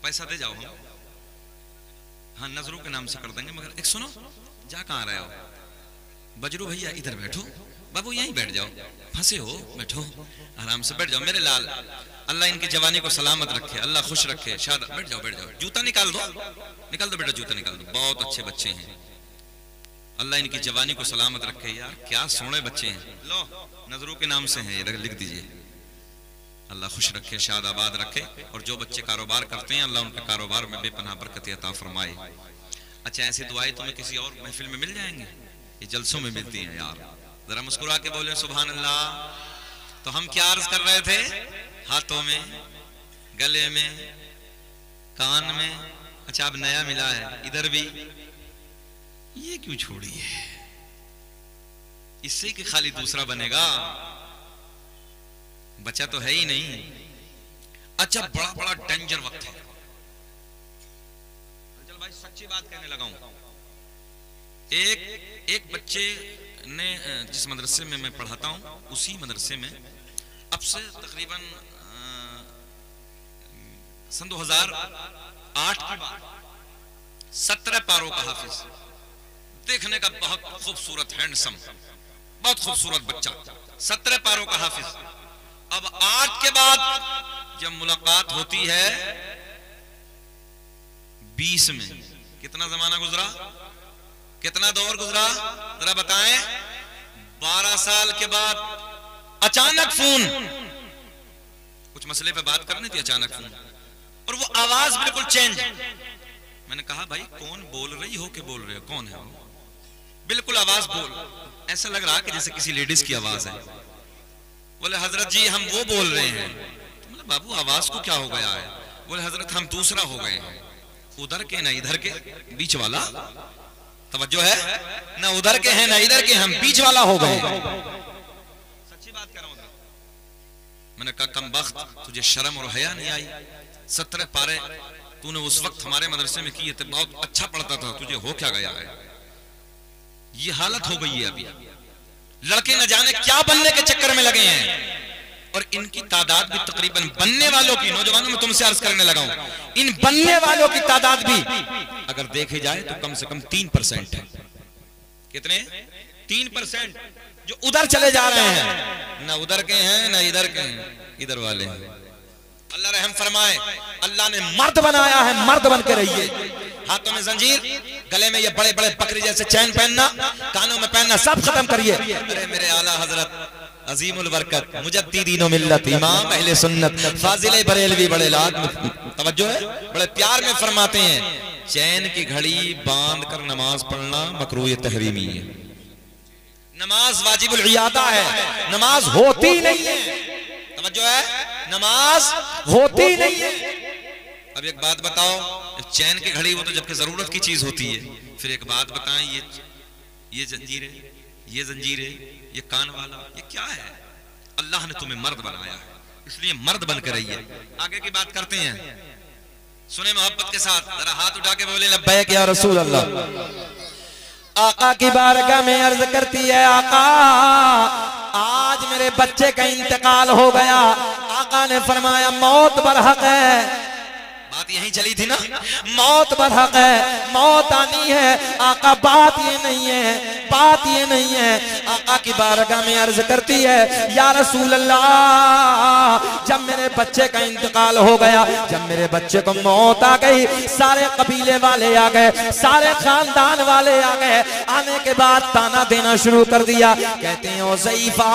पैसा दे जाओ हम, हाँ नजरों के नाम से कर देंगे। मगर एक सुनो, जा कहाँ रहे हो? बजरू भैया इधर बैठो, बाबू यहीं बैठ जाओ, फंसे हो बैठो, आराम से बैठ जाओ मेरे लाल। अल्लाह इनकी जवानी को सलामत रखे, अल्लाह खुश रखे, शाद। बैठ जाओ बैठ जाओ, जूता निकाल दो, निकाल दो बेटा, जूता निकाल दो। बहुत अच्छे बच्चे हैं, अल्लाह इनकी जवानी को सलामत रखे। यार क्या सोने बच्चे हैं, लो नजरों के नाम से हैं, ये लिख दीजिए। अल्लाह खुश रखे, शाद आबाद रखे। और जो बच्चे कारोबार करते हैं अल्लाह उनके कारोबार में बेपनाह बरकत अता फरमाए। अच्छा ऐसी दुआएं तुम्हें किसी और महफिल में मिल जाएंगी, ये जलसों में मिलती हैं यार। जरा मुस्कुरा के बोले सुभान अल्लाह। तो हम क्या अर्ज कर रहे थे? हाथों में, गले में, कान में। अच्छा अब नया मिला है इधर भी, ये क्यों छोड़ी है? इससे कि खाली दूसरा बनेगा, बचा तो है ही नहीं। अच्छा बड़ा बड़ा डेंजर वक्त है। चल भाई सच्ची बात कहने लगा हूं। एक बच्चे ने, जिस मदरसे में मैं पढ़ाता हूं उसी मदरसे में अब से तकरीबन सन 2008 की बात, 17 पारों का हाफिज, देखने का बहुत खूबसूरत, हैंडसम, बहुत खूबसूरत बच्चा, 17 पारों का हाफिज। अब आज के बाद जब मुलाकात होती है 20 में, कितना जमाना गुजरा, कितना दौर गुजरा, जरा बताएं। 12 साल के बाद अचानक फोन, कुछ मसले पे बात करनी थी, अचानक फोन, और वो आवाज बिल्कुल चेंज। मैंने कहा भाई कौन बोल रही हो कि बोल रहे हो, कौन है वो? बिल्कुल आवाज बोल, ऐसा लग रहा कि जैसे किसी लेडीज की आवाज है। बोले हजरत जी हम वो बोल रहे हैं। तो बोले बाबू आवाज को क्या हो गया है? बोले हजरत हम दूसरा हो गए हैं, उधर के ना इधर के, बीच वाला। तवज्जो है ना, उधर के हैं ना इधर के, हम बीच वाला हो गए। सच्ची बात कर रहा हूं। मैंने कहा कम बख्त, तुझे शर्म और हया नहीं आई? 17 पारे तूने उस वक्त हमारे मदरसे में किए थे, बहुत अच्छा पढ़ता था, तुझे हो क्या गया है? ये हालत हो गई है अभी। लड़के न जाने क्या बनने के चक्कर में लगे हैं, और इनकी तादाद भी तकरीबन बनने वालों की, नौजवानों में तुमसे अर्ज करने लगा हूं, इन बनने वालों की तादाद भी अगर देखे जाए तो कम से कम 3% है। कितने? 3% जो उधर चले जा रहे हैं, ना उधर के हैं ना इधर के हैं, इधर वाले हैं। अल्लाह रहम फरमाए। अल्लाह ने मर्द बनाया है, मर्द बन के रहिए। हाथों में जंजीर, गले में ये बड़े बड़े बकरी जैसे चैन पहनना, कानों में पहनना, सब खत्म करिए। अरे मेरे आला हजरत अजीमुल बरकत मुजद्दिदीन मिल्लत इमाम अहले सुन्नत फाजिल बरेलवी बड़े लाद, तवज्जो है, बड़े प्यार में फरमाते हैं चैन की घड़ी बांध कर नमाज पढ़ना मकरूह तहरीमी है। नमाज वाजिबुल इयादा है, नमाज होती नहीं है। तवज्जो है, नमाज होती नहीं है। अब एक बात बताओ, चैन की घड़ी वो तो जबकि जरूरत की चीज होती है। फिर एक बात बताएं, ये जंजीर है, ये जंजीर है, ये कान वाला, ये क्या है? अल्लाह ने तुम्हें मर्द बनाया है, इसलिए मर्द बनकर रहिए। आगे की बात करते हैं, सुने मोहब्बत के साथ, जरा हाथ उठा के बोले लब्बैक या रसूल अल्लाह। आका की बारगाह में अर्ज करती है, आका आज मेरे बच्चे का इंतकाल हो गया। आका ने फरमाया मौत बरहक है। बात यहीं चली थी ना, मौत बरहक है, मौत आनी है। आका बात ये नहीं है, बात ये नहीं है। आका की बारगाह में अर्ज करती है, या रसूल अल्लाह जब मेरे बच्चे का इंतकाल हो गया, जब मेरे बच्चे को मौत आ गई, सारे कबीले वाले आ गए, सारे खानदान वाले आ गए। आने के बाद ताना देना शुरू कर दिया। कहते हैं ओ ज़ईफा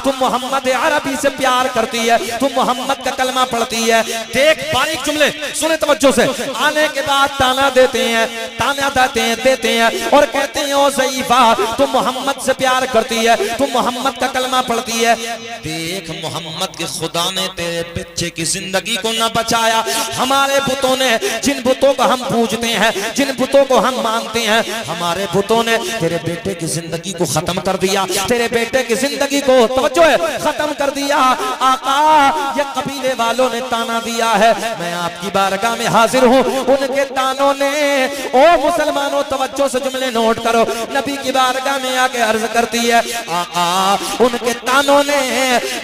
तुम मोहम्मद अरबी से प्यार करती है, तुम मोहम्मद का कलमा पढ़ती है। देख बारीक जुमले सुने तवज्जो से। आने के बाद ताना देते हैं, ताना देते हैं और कहते हैं ओ ज़ईफा तुम मोहम्मद से प्यार करती है, तुम मोहम्मद का कलमा पढ़ती है। देख मोहम्मद के खुदा ने तेरे बच्चे की जिंदगी को न बचाया, हमारे बुतों ने, जिन बुतों को हम पूजते हैं, जिन बुतों को हम मानते हैं, हमारे बुतों ने तेरे बेटे की जिंदगी को खत्म कर दिया, तेरे बेटे की जिंदगी को तवज्जो है खत्म कर दिया। आका ये कबीले वालों ने ताना दिया है, मैं आपकी बारगाह में हाजिर हूँ। उनके तानों ने, ओ मुसलमानों तवज्जो से जुमले नोट करो, नबी की बारगाह में आके अर्ज करती है, आका उनके तानों ने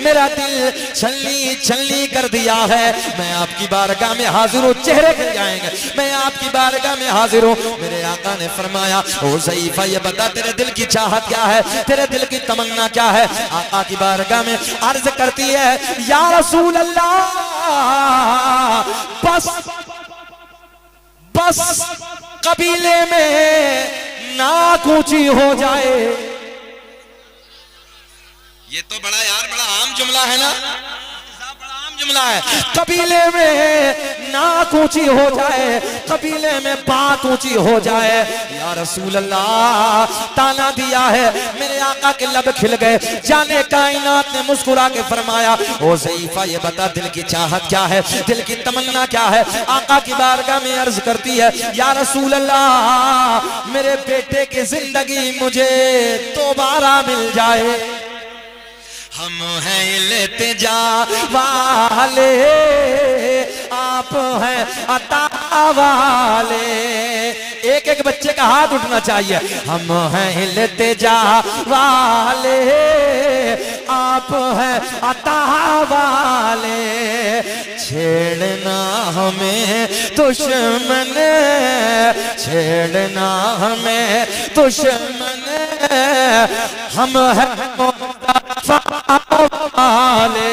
मेरा दिल छलनी छलनी कर दिया है। मैं आपकी बारगाह में हाजिर हूँ, चेहरे खिल जाएंगे, मैं आपकी बारगाह में हाजिर हूँ। मेरे आका ने फरमाया ओ ज़ईफा ये बता तेरे दिल की चाहत क्या है, तेरे दिल की तमन्ना क्या है? आका की बारगाह में अर्ज करती है, या रसूल अल्लाह बस कबीले में नाक ऊंची हो जाए। ये तो बड़ा यार बड़ा आम जुमला है ना, बड़ा आम जुमला है। कबीले में नाक ऊंची हो जाए, कबीले में बात ऊंची हो जाए। या रसूल अल्लाह ताना दिया है, मेरे आका के लब खिल गए। जाने कायनात ने मुस्कुरा के फरमाया ओ ज़ईफा ये बता दिल की चाहत क्या है, दिल की तमन्ना क्या है? आका की बारगाह में अर्ज करती है, या रसूल अल्लाह मेरे बेटे की जिंदगी मुझे दोबारा मिल जाए। हम हैं इल्तिजा वाले आप हैं अता वाले। एक एक बच्चे का हाथ उठना चाहिए। हम हैं इल्तिजा वाले आप हैं अता वाले। छेड़ना हमें दुश्मन, छेड़ना हमें दुश्मन, हम हैं वाले।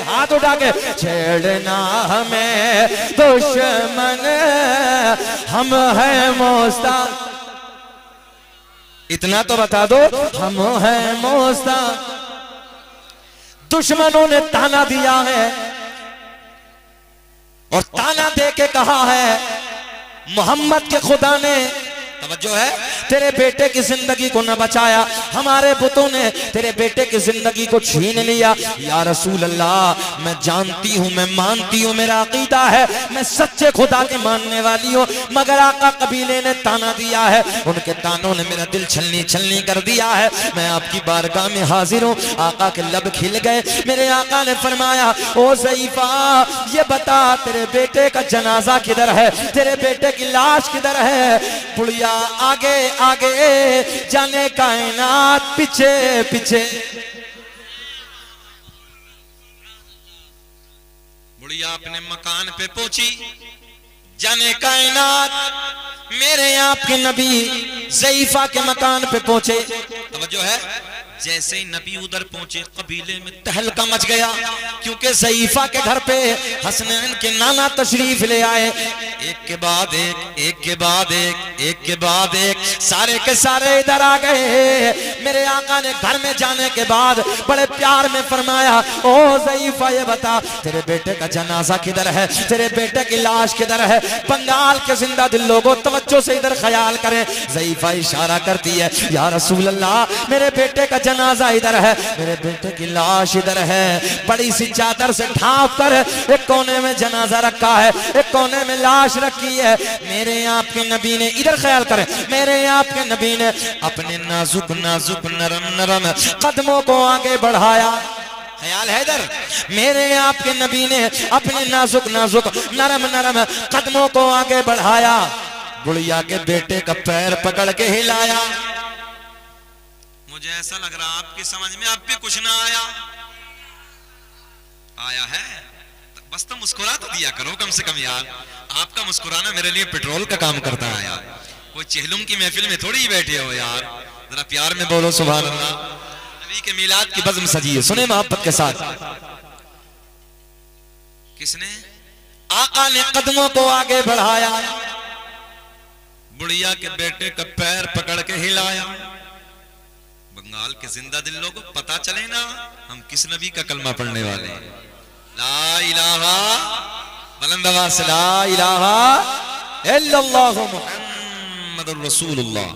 हाथ उठा के छेड़ना हमें दुश्मन, हम हैं मोस्ता। इतना तो बता दो, हम हैं मोस्ता। दुश्मनों ने ताना दिया है और ताना दे के कहा है मोहम्मद के खुदा ने, तवज्जो है, तेरे बेटे की जिंदगी को न बचाया, हमारे बुतों ने तेरे बेटे की जिंदगी को छीन लिया। या रसूल अल्लाह, मैं जानती हूँ, मैं मानती हूँ, मेरा अकीदा है, मैं सच्चे खुदा की मानने वाली हूँ, मगर आका कबीले ने ताना दिया है, उनके तानों ने मेरा दिल छलनी छलनी कर दिया है। मैं आपकी बारगाह में हाजिर हूँ। आका के लब खिल गए। मेरे आका ने फरमाया, ओ ज़ईफा, ये बता तेरे बेटे का जनाजा किधर है, तेरे बेटे की लाश किधर है? बुढ़िया आगे आगे जाने कायनात पीछे पीछे। बुढ़िया अपने मकान पे पहुंची, जाने कायनात मेरे आपके नबी ज़ईफा के मकान पे पहुंचे। तवज्जो है, जैसे ही नबी उधर पहुंचे कबीले में तहलका मच गया, क्योंकि ज़ईफा के घर पे हसनैन के नाना तशरीफ ले आए। एक के बाद एक, एक के बाद एक, एक के बाद एक, सारे के सारे इधर आ गए। मेरे आका ने घर में जाने के बाद बड़े प्यार में फरमाया, ओ ज़ईफा, ये बता तेरे बेटे का जनाजा किधर है, तेरे बेटे की लाश किधर है? बंगाल के जिंदा दिल लोगों तवज्जो से इधर ख्याल करें। ज़ईफा इशारा करती है, या रसूल अल्लाह, मेरे बेटे का जनाजा इधर है, मेरे बेटे की लाश इधर है। बड़ी सी चादर से ढांप कर एक कोने में जनाजा रखा है, एक कोने में लाश रखी है। मेरे आपके नबी ने, इधर ख्याल करें, मेरे आपके नबी ने अपने नाजुक नाजुक नरम नरम कदमों को आगे बढ़ाया। ख्याल है इधर, मेरे आपके नबी ने अपने नाजुक नाजुक नरम नरम कदमों को आगे बढ़ाया। बुढ़िया के बेटे का पैर पकड़ के हिलाया। मुझे ऐसा लग रहा आपकी समझ में अब भी कुछ ना आया। आया है? बस तो मुस्कुरा तो दिया करो कम से कम यार। आपका मुस्कुराना मेरे लिए पेट्रोल का काम करता है यार। कोई चेहलुम की महफिल में थोड़ी ही बैठे हो यार, जरा प्यार में बोलो सुभान अल्लाह। नबी के मिलाद की बज़्म सजी है, सुने मोहब्बत के साथ। किसने? आका ने कदमों को आगे बढ़ाया, बुढ़िया के बेटे का पैर पकड़ के हिलाया। बंगाल के जिंदा दिल लोगों को पता चले ना हम किस नबी का कलमा पढ़ने वाले हैं। ला इलाहा बुलंद आवाज से ला इलाहा इल्लल्लाहु मुहम्मदुर रसूलुल्लाह।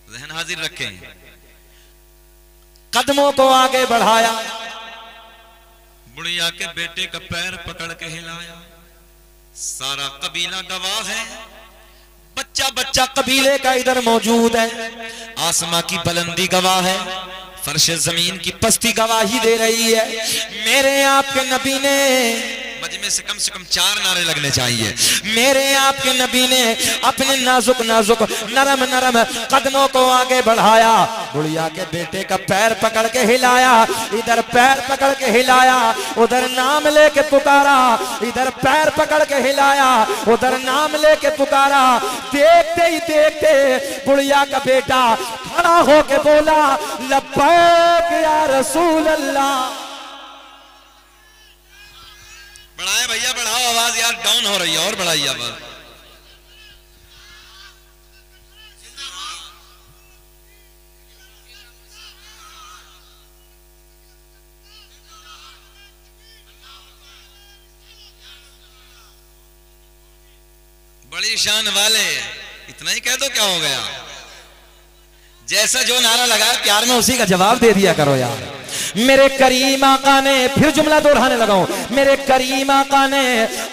ज़हन हाजिर रखें। कदमों को आगे बढ़ाया, बुढ़िया के बेटे का पैर पकड़ के हिलाया। सारा कबीला गवाह है, बच्चा बच्चा कबीले का इधर मौजूद है। आसमां की बुलंदी गवाह है, फर्श जमीन की पस्ती गवाही दे रही है। मेरे आपके नबी ने, मजमे से कम 4 नारे लगने चाहिए। मेरे आपके नबी ने अपने नाजुक नाजुक नरम नरम कदमों को आगे बढ़ाया। बुढ़िया के बेटे का पैर पकड़ के हिलाया, इधर पैर पकड़ के हिलाया, उधर नाम लेके पुकारा, इधर पैर पकड़ के हिलाया, उधर नाम लेके पुकारा। देखते ही देखते बुढ़िया का बेटा खड़ा होके बोला, लब्बैक या रसूल अल्लाह। बढ़ाए भैया, बढ़ाओ आवाज यार, डाउन हो रही है, और बढ़ाइए आवाज। बड़ी शान वाले, इतना ही कह दो क्या हो गया। जैसा जो नारा लगा प्यार में उसी का जवाब दे दिया करो यार। मेरे करीम आका ने, फिर जुमला दोहराने लगाऊं, मेरे करीम आका ने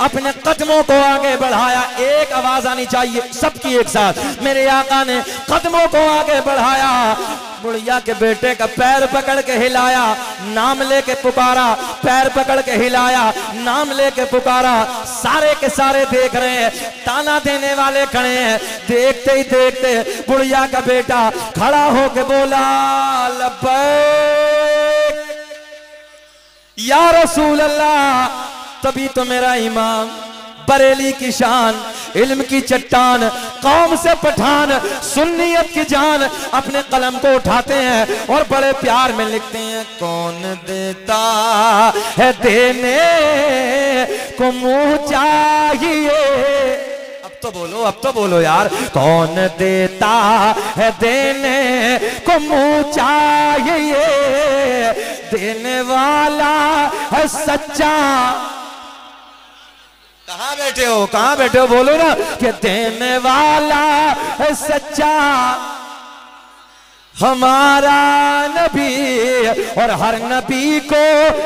अपने कदमों को आगे बढ़ाया। एक आवाज आनी चाहिए सबकी एक साथ। मेरे आका ने कदमों को आगे बढ़ाया, बुढ़िया के बेटे का पैर पकड़ के हिलाया, नाम लेके पुकारा, पैर पकड़ के हिलाया, नाम लेके पुकारा। सारे के सारे देख रहे हैं, ताना देने वाले खड़े हैं। देखते ही देखते बुढ़िया का बेटा खड़ा होके बोला, लब्बैक या रसूल अल्लाह। तभी तो मेरा इमाम, बरेली की शान, इल्म की चट्टान, कौम से पठान, सुन्नियत की जान, अपने कलम को उठाते हैं और बड़े प्यार में लिखते हैं, कौन देता है देने को मुंह चाहिए। अब तो बोलो यार, कौन देता है देने को को मुँह चाहिए, देने वाला है सच्चा। कहाँ बैठे हो, कहाँ बैठे हो, बोलो ना कि देने वाला है सच्चा हमारा नबी, और हर नबी को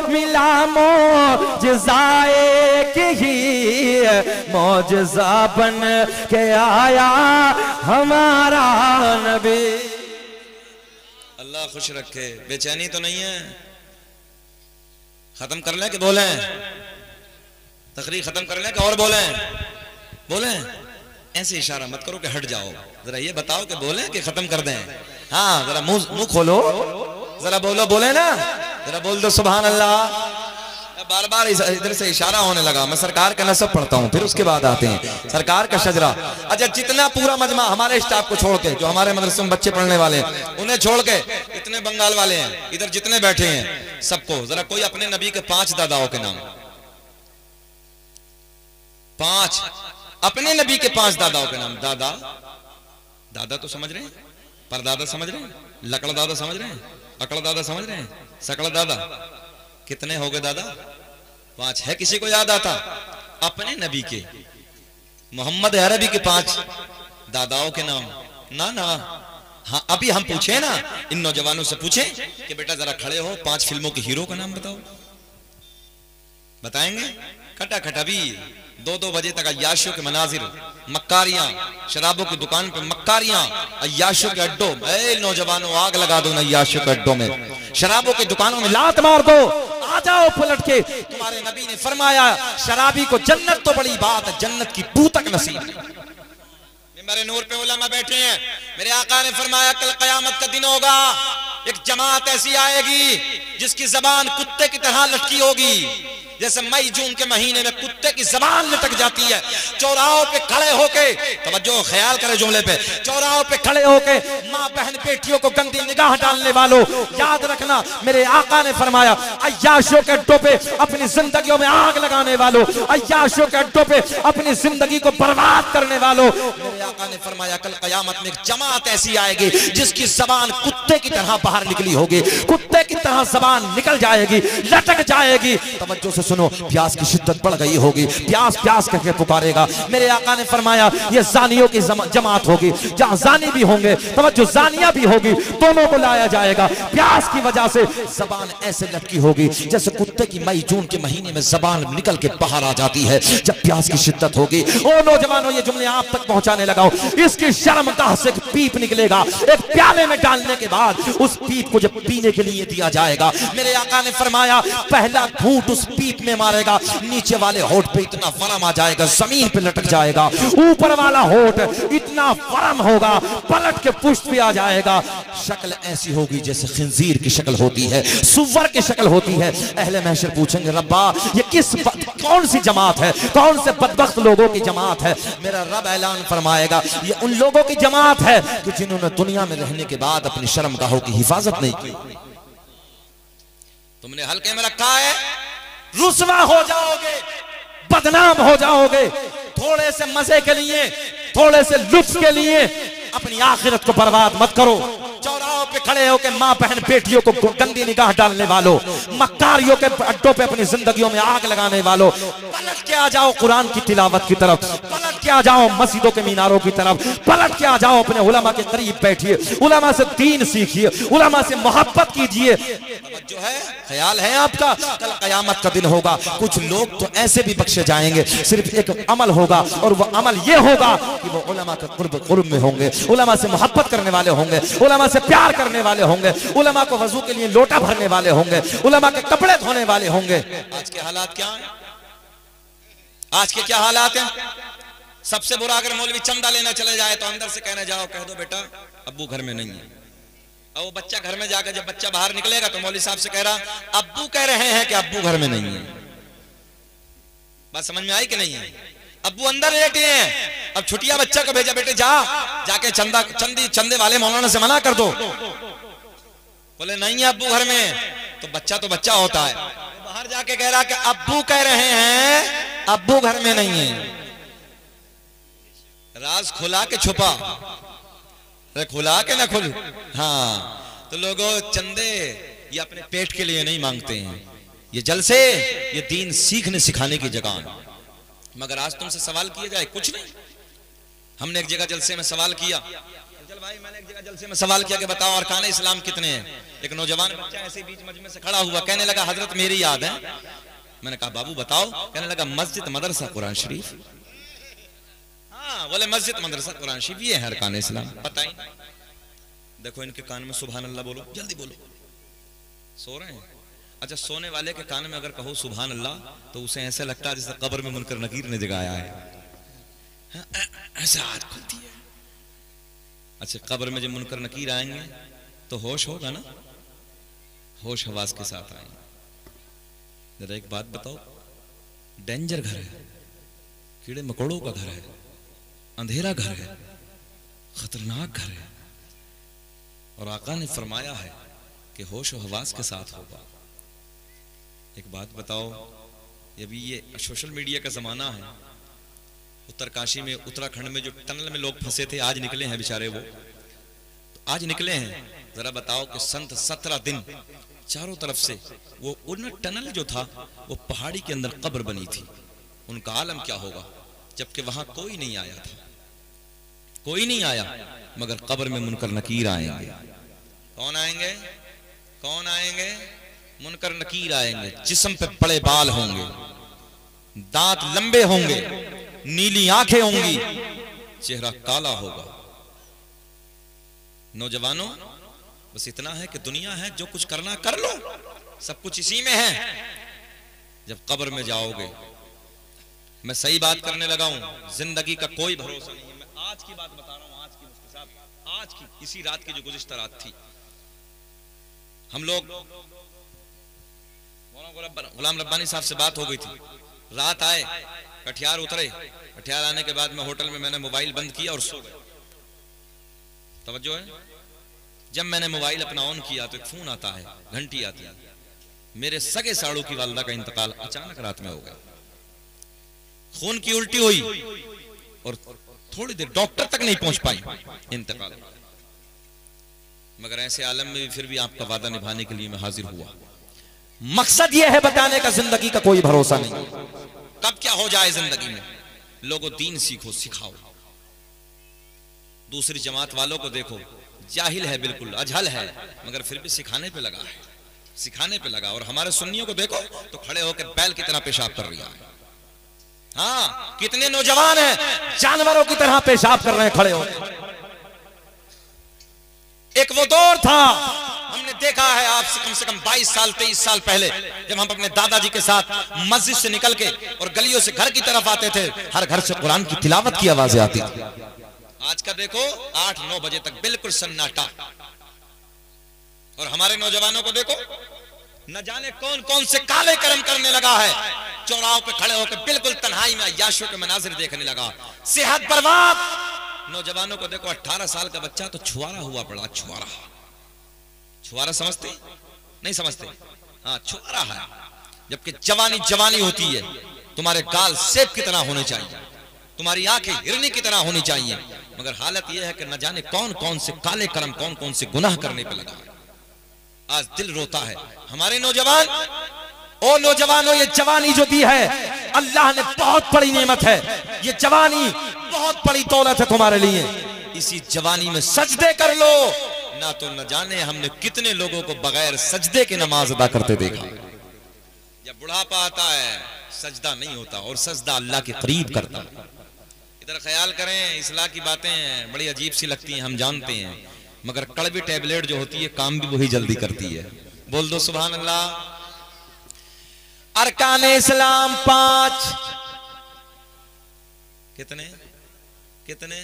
मिला मौजज़ाए के ही, मौजज़ा बन के आया हमारा नबी। अल्लाह खुश रखे। बेचैनी तो नहीं है? खत्म कर लें कि बोलें? तकरीर खत्म कर लें कि और बोलें? बोलें? ऐसे इशारा मत करो कि हट जाओ, जरा ये बताओ कि बोलें कि खत्म कर दें। हाँ जरा मुंह खोलो, जरा बोलो, बोले ना, जरा बोल दो सुभान अल्लाह। बार बार इधर से इशारा होने लगा। मैं सरकार का नसब पढ़ता हूँ, फिर उसके बाद आते हैं सरकार का शजरा। अच्छा जितना पूरा मजमा हमारे स्टाफ को छोड़ के, जो हमारे मदरसे में बच्चे पढ़ने वाले हैं उन्हें छोड़ के, इतने बंगाल वाले हैं इधर जितने बैठे हैं, सबको जरा कोई अपने नबी के 5 दादाओं के नाम, 5 अपने नबी के 5 दादाओं के नाम। दादा, दादा तो समझ रहे हैं, परदादा समझ रहे हैं, लकड़ दादा समझ रहे हैं, अकड़ दादा समझ रहे हैं, सकड़ दादा। कितने हो गए दादा? 5 है। किसी को याद आता? अपने नबी के, मोहम्मद अरबी के 5 दादाओं के नाम? ना ना। हाँ अभी हम पूछे ना, इन नौजवानों से पूछे कि बेटा जरा खड़े हो, 5 फिल्मों के हीरो का नाम बताओ। बताएंगे? खटाखट अभी 2-2 बजे तक अय्याशों के मनाजिर, मक्कारियां, शराबों की दुकान पे मक्कारियां, अय्याशों के अड्डों। नौजवानों आग लगा दो अय्याशों के अड्डों में, शराबों की दुकानों में लात मार दो, आ जाओ पलट के। तुम्हारे नबी ने फरमाया शराबी को जन्नत तो बड़ी बात है, जन्नत की बू तक नसीब नहीं। मेरे नूर पे उलमा बैठे हैं, मेरे आका ने फरमाया कल कयामत का दिन होगा, एक जमात ऐसी आएगी जिसकी जबान कुत्ते की तरह लटकी होगी, जैसे मई जून के महीने में कुत्ते की जबान लटक जाती है। चौराहों पे खड़े होके, तवज्जो ख्याल करे जुमले पे, चौराहों पे खड़े होके माँ बहन बेटियों को गंदी निगाह डालने वालों, याद रखना मेरे आका ने फरमाया अय्याशों के अड्डों पे अपनी जिंदगियों में आग लगाने वालों, अय्याशों के अड्डों पे अपनी जिंदगी को बर्बाद करने वालों, मेरे आका ने फरमाया कल कयामत में एक जमात ऐसी आएगी जिसकी जबान कुत्ते की तरह बाहर निकली होगी, कुत्ते की तरह जबान निकल जाएगी, लटक जाएगी। तवज्जो से सुनो, प्यास की शिद्दत बढ़ गई होगी, प्यास प्यास करके पुकारेगा। मेरे आका ने फरमाया ये जानियों की जमात होगी, जहां जानी भी होंगे, तवज्जो जानिया भी होगी, दोनों को लाया जाएगा। प्यास की वजह से जबान ऐसे लटकी होगी जैसे कुत्ते की मई जून के महीने में जबान निकल के बाहर आ जाती है जब प्यास की शिद्दत होगी। ओ नौजवानों, ये जुमले आप तक पहुंचाने लगाओ। इसकी शर्मगाह से एक पीप निकलेगा, एक प्याले में डालने के बाद उस पीप को जब पीने के लिए दिया जाएगा, मेरे आका ने फरमाया पहला घूंट उस पीप में मारेगा, नीचे वाले होठ पे इतना फरम आ जाएगा जमीन पे लटक जाएगा, ऊपर वाला होठ इतना फरम होगा पलट के पुष्ट पे आ जाएगा। शक्ल ऐसी होगी जैसे खिंजीर की शक्ल होती है, सुवर की शक्ल होती है। अहले महशर पूछेंगे रब्बा ये कौन सी जमात है, कौन से बदबख्त लोगों की जमात है? मेरा रब ऐलान फरमाएगा ये उन लोगों की जमात है कि जिन्होंने दुनिया में रहने के बाद अपनी शर्मगाहों की हिफाजत नहीं की। तुमने हल्के में रखा है, रुसवा हो जाओगे, बदनाम हो जाओगे। थोड़े से मजे के लिए, थोड़े से लुत्फ के लिए अपनी आखिरत को बर्बाद मत करो। चौराहों पे खड़े होकर माँ बहन बेटियों को गंदी निगाह डालने वालों, मक्कारियों के अड्डों पे अपनी जिंदगियों में आग लगाने वालों, पलट के आ जाओ कुरान की तिलावत की तरफ, पलट के आ जाओ मस्जिदों के मीनारों की तरफ, पलट के आ जाओ अपने उलमा के करीब बैठिए, उलमा से दीन सीखिए, उलमा से मोहब्बत कीजिए। जो है ख्याल है आपका कल कयामत का दिन होगा, कुछ लोग तो ऐसे भी बख्शे जाएंगे, सिर्फ एक अमल होगा और वो अमल ये होगा कि वो उलमा के कुर्ब में होंगे, उलमा से मोहब्बत करने वाले होंगे, उलमा से प्यार करने वाले होंगे, उलमा को वजू के लिए लोटा भरने वाले होंगे, उलमा के कपड़े धोने वाले होंगे। आज के हालात क्या हैं? आज के क्या हालात हैं? सबसे बुरा अगर मौलवी चंदा लेना चले जाए तो अंदर से कहने जाओ, कह दो बेटा अब्बू घर में नहीं है। और वो बच्चा घर में जाकर जब बच्चा बाहर निकलेगा तो मौलवी साहब से कह रहा अब्बू कह रहे हैं कि अब्बू घर में नहीं है। बात समझ में आई कि नहीं है? अब्बू अंदर लेटे हैं, अब छुट्टियां बच्चा को भेजा, बेटे जा जाके चंदे वाले मौलाना से मना कर दो। बोले नहीं है अब्बू घर में, तो बच्चा होता है, बाहर जाके कह रहा कि अब्बू कह रहे हैं अब्बू घर में नहीं है। राज खुला के छुपा, खुला के ना खुल, हाँ तो लोगों चंदे ये अपने पेट के लिए नहीं मांगते हैं, ये जलसे ये दीन सीखने सिखाने की जगह है। मगर आज तुमसे सवाल किया जाए कुछ नहीं। हमने एक जगह जलसे में सवाल किया, चल भाई मैंने एक जगह जलसे में सवाल किया कि बताओ अरकान इस्लाम कितने हैं। एक नौजवान बच्चा ऐसे बीच मजमे से खड़ा हुआ, कहने लगा हजरत मेरी याद है। मैंने कहा बाबू बताओ। कहने लगा मस्जिद मदरसा कुरान शरीफ। हाँ बोले मस्जिद मदरसा कुरान शरीफ ये है अरकान इस्लाम। पता ही नहीं। देखो इनके कान में सुभान अल्लाह बोलो, जल्दी बोलो। सो रहे हैं। अच्छा सोने वाले के कान में अगर कहो सुभान अल्लाह तो उसे ऐसे लगता है जैसे कब्र में मुनकर नकीर ने जगाया है। ऐसे हाथ खुलती है। अच्छा कब्र में जब मुनकर नकीर आएंगे तो होश होगा ना, होश हवास के साथ आएंगे। जरा एक बात बताओ, डेंजर घर है, कीड़े मकोड़ों का घर है, अंधेरा घर है, खतरनाक घर है, और आका ने फरमाया है कि होश और हवास के साथ होगा। एक बात बताओ, अभी ये सोशल मीडिया का जमाना है। उत्तरकाशी में उत्तराखंड में जो टनल में लोग फंसे थे आज निकले हैं बेचारे, वो तो आज निकले हैं। जरा बताओ कि संत 17 दिन चारों तरफ से वो उन टनल जो था वो पहाड़ी के अंदर कब्र बनी थी, उनका आलम क्या होगा, जबकि वहां कोई नहीं आया था, कोई नहीं आया, मगर कब्र में मुनकर नकीर आएंगे। कौन आएंगे? कौन आएंगे? मुनकर नकीर आएंगे। जिस्म पे बड़े बाल होंगे, दांत लंबे होंगे, नीली आंखें होंगी, चेहरा काला होगा। नौजवानों बस इतना है कि दुनिया है, जो कुछ करना कर लो, सब कुछ इसी में है। जब कब्र में जाओगे, मैं सही बात करने लगा हूं, जिंदगी का कोई भरोसा नहीं है। मैं आज की बात बता रहा हूं, आज की मुफ्ती साहब, आज की इसी रात की जो गुज़िश्ता रात थी। हम लोग गुलाम रब्बानी साहब से बात हो गई थी, रात आए, कटिहार उतरे। कटिहार आने के बाद मैं होटल में मैंने मोबाइल बंद किया और सो गए। तवज्जो है? जब मैंने मोबाइल अपना ऑन किया तो एक फोन आता है, घंटी आती है। मेरे सगे साड़ू की वालदा का इंतकाल अचानक रात में हो गया। खून की उल्टी हुई और थोड़ी देर डॉक्टर तक नहीं पहुंच पाई, इंतकाल। मगर ऐसे आलम में भी फिर भी आपका वादा निभाने के लिए मैं हाजिर हुआ। मकसद यह है बताने का, जिंदगी का कोई भरोसा नहीं, कब क्या हो जाए जिंदगी में। लोगों दीन सीखो, सिखाओ। दूसरी जमात वालों को देखो, जाहिल है, बिल्कुल अजहल है, मगर फिर भी सिखाने पे लगा है, सिखाने पे लगा। और हमारे सुन्नियों को देखो तो खड़े होकर बैल की तरह पेशाब कर रहा है। हाँ कितने नौजवान हैं जानवरों की तरह पेशाब कर रहे हैं खड़े होकर। एक वो दौर था, हमने देखा है आपसे कम से कम 22 साल 23 साल पहले, जब हम अपने दादाजी के साथ मस्जिद से निकल के और गलियों से घर की तरफ आते थे, हर घर से कुरान की तिलावत की आवाजें आती थी। आज का देखो 8-9 बजे तक बिल्कुल सन्नाटा। और हमारे नौजवानों को देखो, न जाने कौन कौन से काले कर्म करने लगा है। चौराहों पे खड़े होकर बिल्कुल तन्हाई में अय्याशों के मनाजिर देखने लगा। सेहत बर्बाद। नौजवानों को देखो, 18 साल का बच्चा तो छुआरा हुआ पड़ा। छुआरा, छुआरा समझते नहीं? समझते? हाँ छुआरा है। जबकि जवानी जवानी होती है। तुम्हारे गाल सेब की तरह होने चाहिए, तुम्हारी आंखें हिरनी की तरह होनी चाहिए, मगर हालत यह है कि न जाने कौन कौन से काले कर्म, कौन कौन से गुनाह करने पे लगा है। आज दिल रोता है। हमारे नौजवान, ओ नौजवानों, ये जवानी जो दी है अल्लाह ने बहुत बड़ी नेमत है। ये जवानी बहुत बड़ी दौलत है तुम्हारे लिए। इसी जवानी में सजदे कर लो। ना तो न जाने हमने कितने लोगों को बगैर सजदे के नमाज अदा करते देखा। जब बुढ़ापा आता है सजदा नहीं होता, और सजदा अल्लाह के करीब करता। इधर ख्याल करें, इस्लाह की बातें बड़ी अजीब सी लगती हैं, हम जानते हैं, मगर कड़वी टैबलेट जो होती है काम भी वही जल्दी करती है। बोल दो सुभान अल्लाह। अरकान इस्लाम 5। कितने? कितने?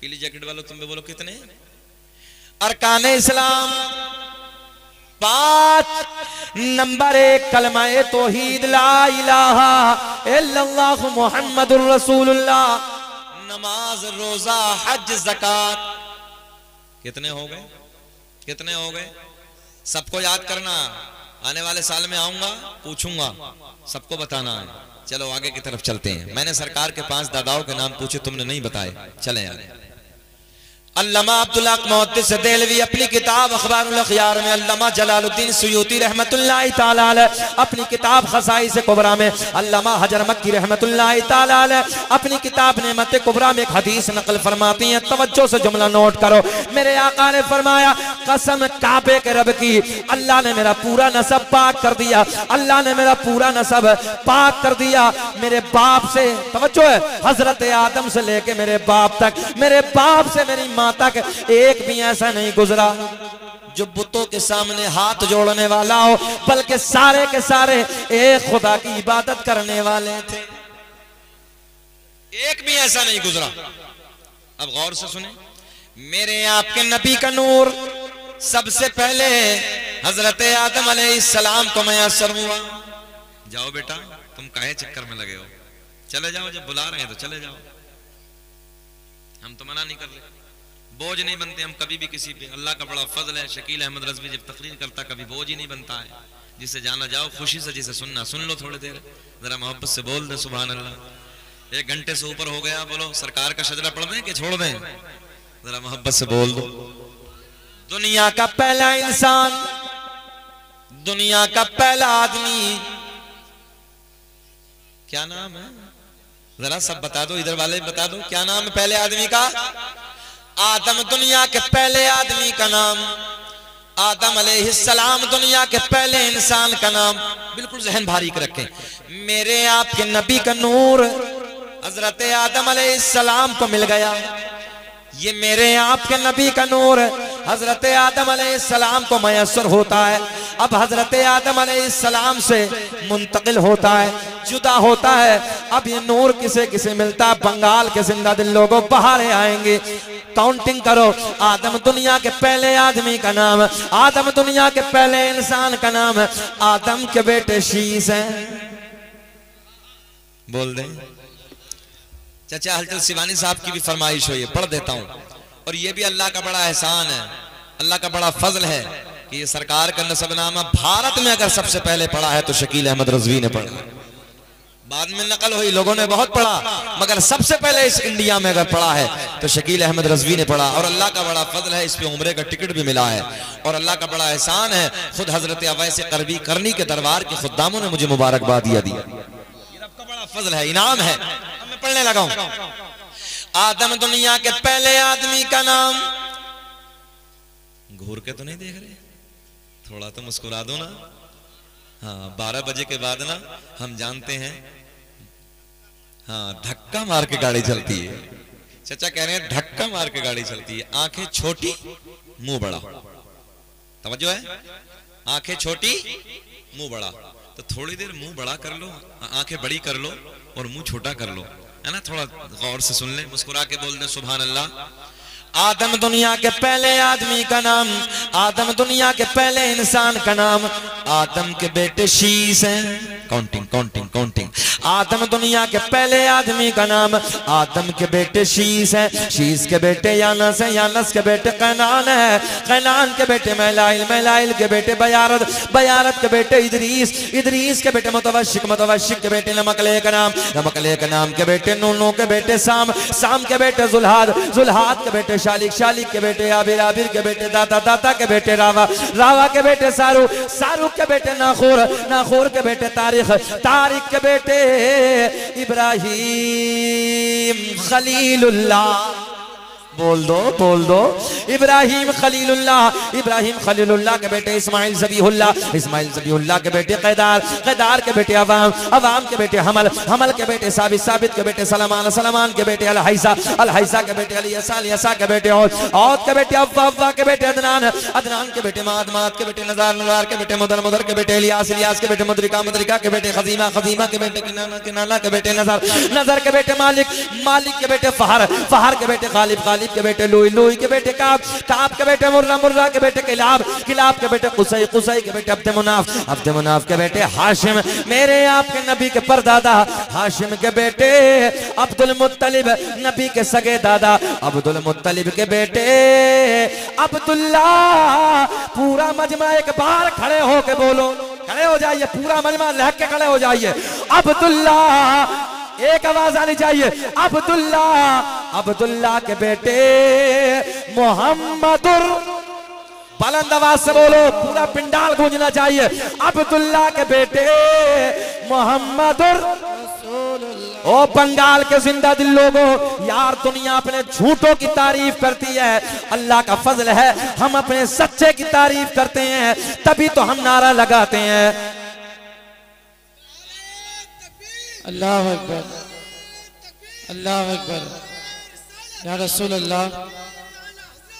पीली जैकेट वालों तुम भी बोलो कितने? अरकान इस्लाम 5। नंबर 1 कलमा-ए तौहीद ला इलाहा इल्लल्लाह मुहम्मदुर रसूलुल्लाह। नमाज, रोजा, हज, ज़कात। कितने हो गए? कितने हो गए? सबको याद करना। आने वाले साल में आऊंगा, पूछूंगा, सबको बताना है। चलो आगे की तरफ चलते हैं। मैंने सरकार के 5 दादाओं के नाम पूछे, तुमने नहीं बताए। चले यार, अल्लामा अब्दुल हक मुहद्दिस देलवी अपनी किताब अखबारुल अखयार में, अल्लामा जलालुद्दीन सुयूती रहमतुल्लाहि ताला अलैह अपनी किताब खसाइस कुबरा में, अल्लामा हजर मक्की रहमतुल्लाहि ताला अलैह अपनी किताब नेमत कुबरा में एक हदीस नकल फरमाती हैं। तवज्जो से जुमला नोट करो। मेरे आका ने फरमाया, कसम काबे के रब की, अल्लाह ने मेरा पूरा नसब पाक कर दिया, अल्लाह ने मेरा पूरा नसब पाक कर दिया। मेरे बाप से, तवज्जो है, हजरत आदम से लेके मेरे बाप तक, मेरे बाप से मेरी माँ तक एक भी ऐसा नहीं गुजरा जो बुतों के सामने हाथ जोड़ने वाला हो, बल्कि सारे के सारे एक खुदा की इबादत करने वाले थे। एक भी ऐसा नहीं गुजरा। अब गौर से सुने, मेरे आपके नबी का नूर सबसे पहले हजरत आदम अलैहिस्सलाम को मैसर हुआ। जाओ बेटा, तुम काहे चक्कर में लगे हो, चले जाओ, जब बुला रहे हैं तो चले जाओ, हम तो मना नहीं कर रहे, बोझ नहीं बनते हम कभी भी किसी पे। अल्लाह का बड़ा फजल है, शकील अहमद रज़वी जब तकरीर करता कभी बोझ ही नहीं बनता है। जिसे जाना जाओ खुशी से, जिसे सुनना सुन लो, थोड़ी देर जरा मोहब्बत से बोल दे सुभान अल्लाह। 1 घंटे से ऊपर हो गया, बोलो सरकार का शजरा पढ़ दें कि छोड़ दें, जरा मोहब्बत से बोल दो। दुनिया का पहला इंसान, दुनिया का पहला आदमी, क्या नाम है, जरा सब बता दो, इधर वाले बता दो, क्या नाम है पहले आदमी का? आदम दुनिया के पहले आदमी का नाम, आदम अलैहिस्सलाम दुनिया के पहले इंसान का नाम। बिल्कुल जहन भारी कर रखें। मेरे आपके नबी का नूर हजरत आदम अलैहिस्सलाम को मिल गया। ये मेरे आपके नबी का नूर हजरत आदम अलैहिस्सलाम को मैसर होता है। अब हजरत आदम अलैहिस्सलाम से मुंतकिल होता है, जुदा होता है। अब ये नूर किसे किसे मिलता है? बंगाल के जिंदा दिल लोगों बाहर आएंगे। काउंटिंग करो। आदम दुनिया के पहले आदमी का नाम, आदम दुनिया के पहले इंसान का नाम, आदम के बेटे शीश हैं। बोल दे चाचा, हजरत शिवानी साहब की भी फरमाइश हुई है, पढ़ देता हूँ। और ये भी अल्लाह का बड़ा एहसान है, अल्लाह का बड़ा फजल है कि ये सरकार का नसबनामा भारत में अगर सबसे पहले पढ़ा है तो शकील अहमद रज़वी ने पढ़ा। बाद में नकल हुई, लोगों ने बहुत पढ़ा, मगर सबसे पहले इस इंडिया में अगर पढ़ा है तो शकील अहमद रज़वी ने पढ़ा। और अल्लाह का बड़ा फजल है, इस पे उम्रे का टिकट भी मिला है। और अल्लाह का बड़ा एहसान है, खुद हजरत अवैस करवी करनी के दरबार के खुद्दामों ने मुझे मुबारकबाद दिया। ये रब का बड़ा फजल है, इनाम है। अब मैं पढ़ने लगा हूं। आदम दुनिया के पहले आदमी का नाम, घूर के तो नहीं देख रहे, थोड़ा तो मुस्कुरा दो ना। हाँ, 12 बजे के बाद ना हम जानते हैं, हाँ, धक्का मार के गाड़ी चलती है। चाचा कह रहे हैं धक्का मार के गाड़ी चलती है। आंखें छोटी मुंह बड़ा, तवज्जो है, आंखें छोटी मुंह बड़ा। तो थोड़ी देर मुंह बड़ा कर लो, आंखें बड़ी कर लो और मुंह छोटा कर लो, है ना। थोड़ा गौर से सुन ले, मुस्कुरा के बोल दे सुभान अल्लाह। आदम दुनिया के पहले आदमी का नाम, आदम दुनिया के पहले इंसान का नाम, आदम के बेटे शीश हैं। Counting counting counting. आदम दुनिया के पहले आदमी का नाम, आदम के बेटे शीश हैं। शीश के बेटे यानस हैं, यानस के बेटे कैनान है, कैनान के बेटे मैलाइल, मैलाइल के बेटे बयारत, बयारत के बेटे इदरीस, इदरीस के बेटे मुतवशिक, मुतवशिक के बेटे नमकले का नाम, नमकले के नाम के बेटे नूनू के बेटे साम, साम के बेटे जुल्हाद, जुल्हाद के बेटे शालिक, शालिक के बेटे आबिर, आबिर के बेटे दाता, दाता के बेटे रावा, रावा के बेटे सारू, सारू के बेटे नाखूर, नाखूर के बेटे तारिक, तारिक के बेटे इब्राहिम खलीलुल्लाह। बोल दो, बोल दो, इब्राहिम खलीलुल्लाह, इब्राहिम खलीलुल्लाह के बेटे इस्माइल ज़बीहुल्लाह, इस्माइल ज़बीहुल्लाह के बेटे कैदार, कैदार के बेटे अवाम, अवाम के बेटे हमल, हमल के बेटे साबित, साबित के बेटे सलमान, सलमान के बेटे अलहैसा, अलहैसा के बेटे अलियसा, अलियसा के बेटे औद के बेटे अव्वा, अव्वा के बेटे अदनान, अदनान के बेटे माद, माद के बेटे नज़ार, नज़ार के बेटे मुदर, मुदर के बेटे इलियास, इलियास के बेटे मुद्रिका, मुद्रिका के बेटे खजीमा, खजीमा के बेटे किनाना, किनाना के बेटे नज़र, नज़र के बेटे मालिक, मालिक के बेटे फहर, फहर के बेटे गालिब, गालिब के बेटे लुई, लुई के बेटे काब, काब के बेटे मुर्रा, मुर्रा के बेटे किलाब, किलाब के बेटे कुसै, कुसै के बेटे अब्द मुनाफ, अब्द मुनाफ के बेटे हाशिम, मेरे आपके नबी के परदादा हाशिम के बेटे अब्दुल मुत्तलिब, नबी के सगे दादा अब्दुल मुत्तलिब के बेटे अब्दुल्ला। पूरा मजमा एक बार खड़े हो के बोलो, खड़े हो जाइए, पूरा मजमा लहक के खड़े हो जाइए। अब्दुल्ला, एक आवाज आनी चाहिए, अब्दुल्ला अब्दुल्ला के बेटे मोहम्मदुर, बुलंद आवाज से बोलो, पूरा पिंडाल गूंजना चाहिए। अब्दुल्ला के बेटे मोहम्मदुर। ओ बंगाल के जिंदा दिल लोगों, यार दुनिया अपने झूठों की तारीफ करती है, अल्लाह का फजल है हम अपने सच्चे की तारीफ करते हैं, तभी तो हम नारा लगाते हैं। अल्लाह अकबर, अल्लाह अकबर, या रसूल अल्लाह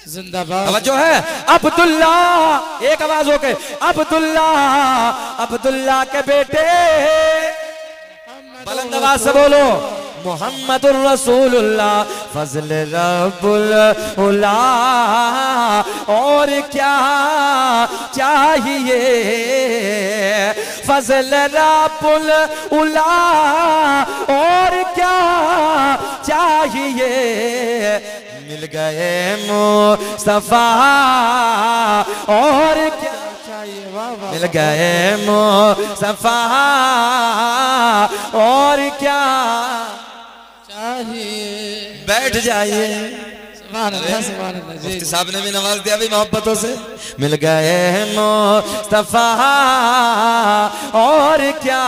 जिंदाबाद। अब जो है अब्दुल्ला, एक आवाज होके अब्दुल्ला, अब्दुल्ला के बेटे, बुलंद आवाज से बोलो, मोहम्मदुर रसूलुल्लाह फजल रब्बुल उला, और क्या चाहिए, फजल रब्बुल उला, और क्या चाहिए, मिल गए मुस्तफा, और क्या चाहिए, मिल गए मुस्तफा, और क्या चाहिए। बैठ जाइए। सुभान अल्लाह, सुभान अल्लाह जी। मुफ्ती साहब ने भी नवाज दिया भी मोहब्बतों से। मिल गए मुस्तफा, और क्या,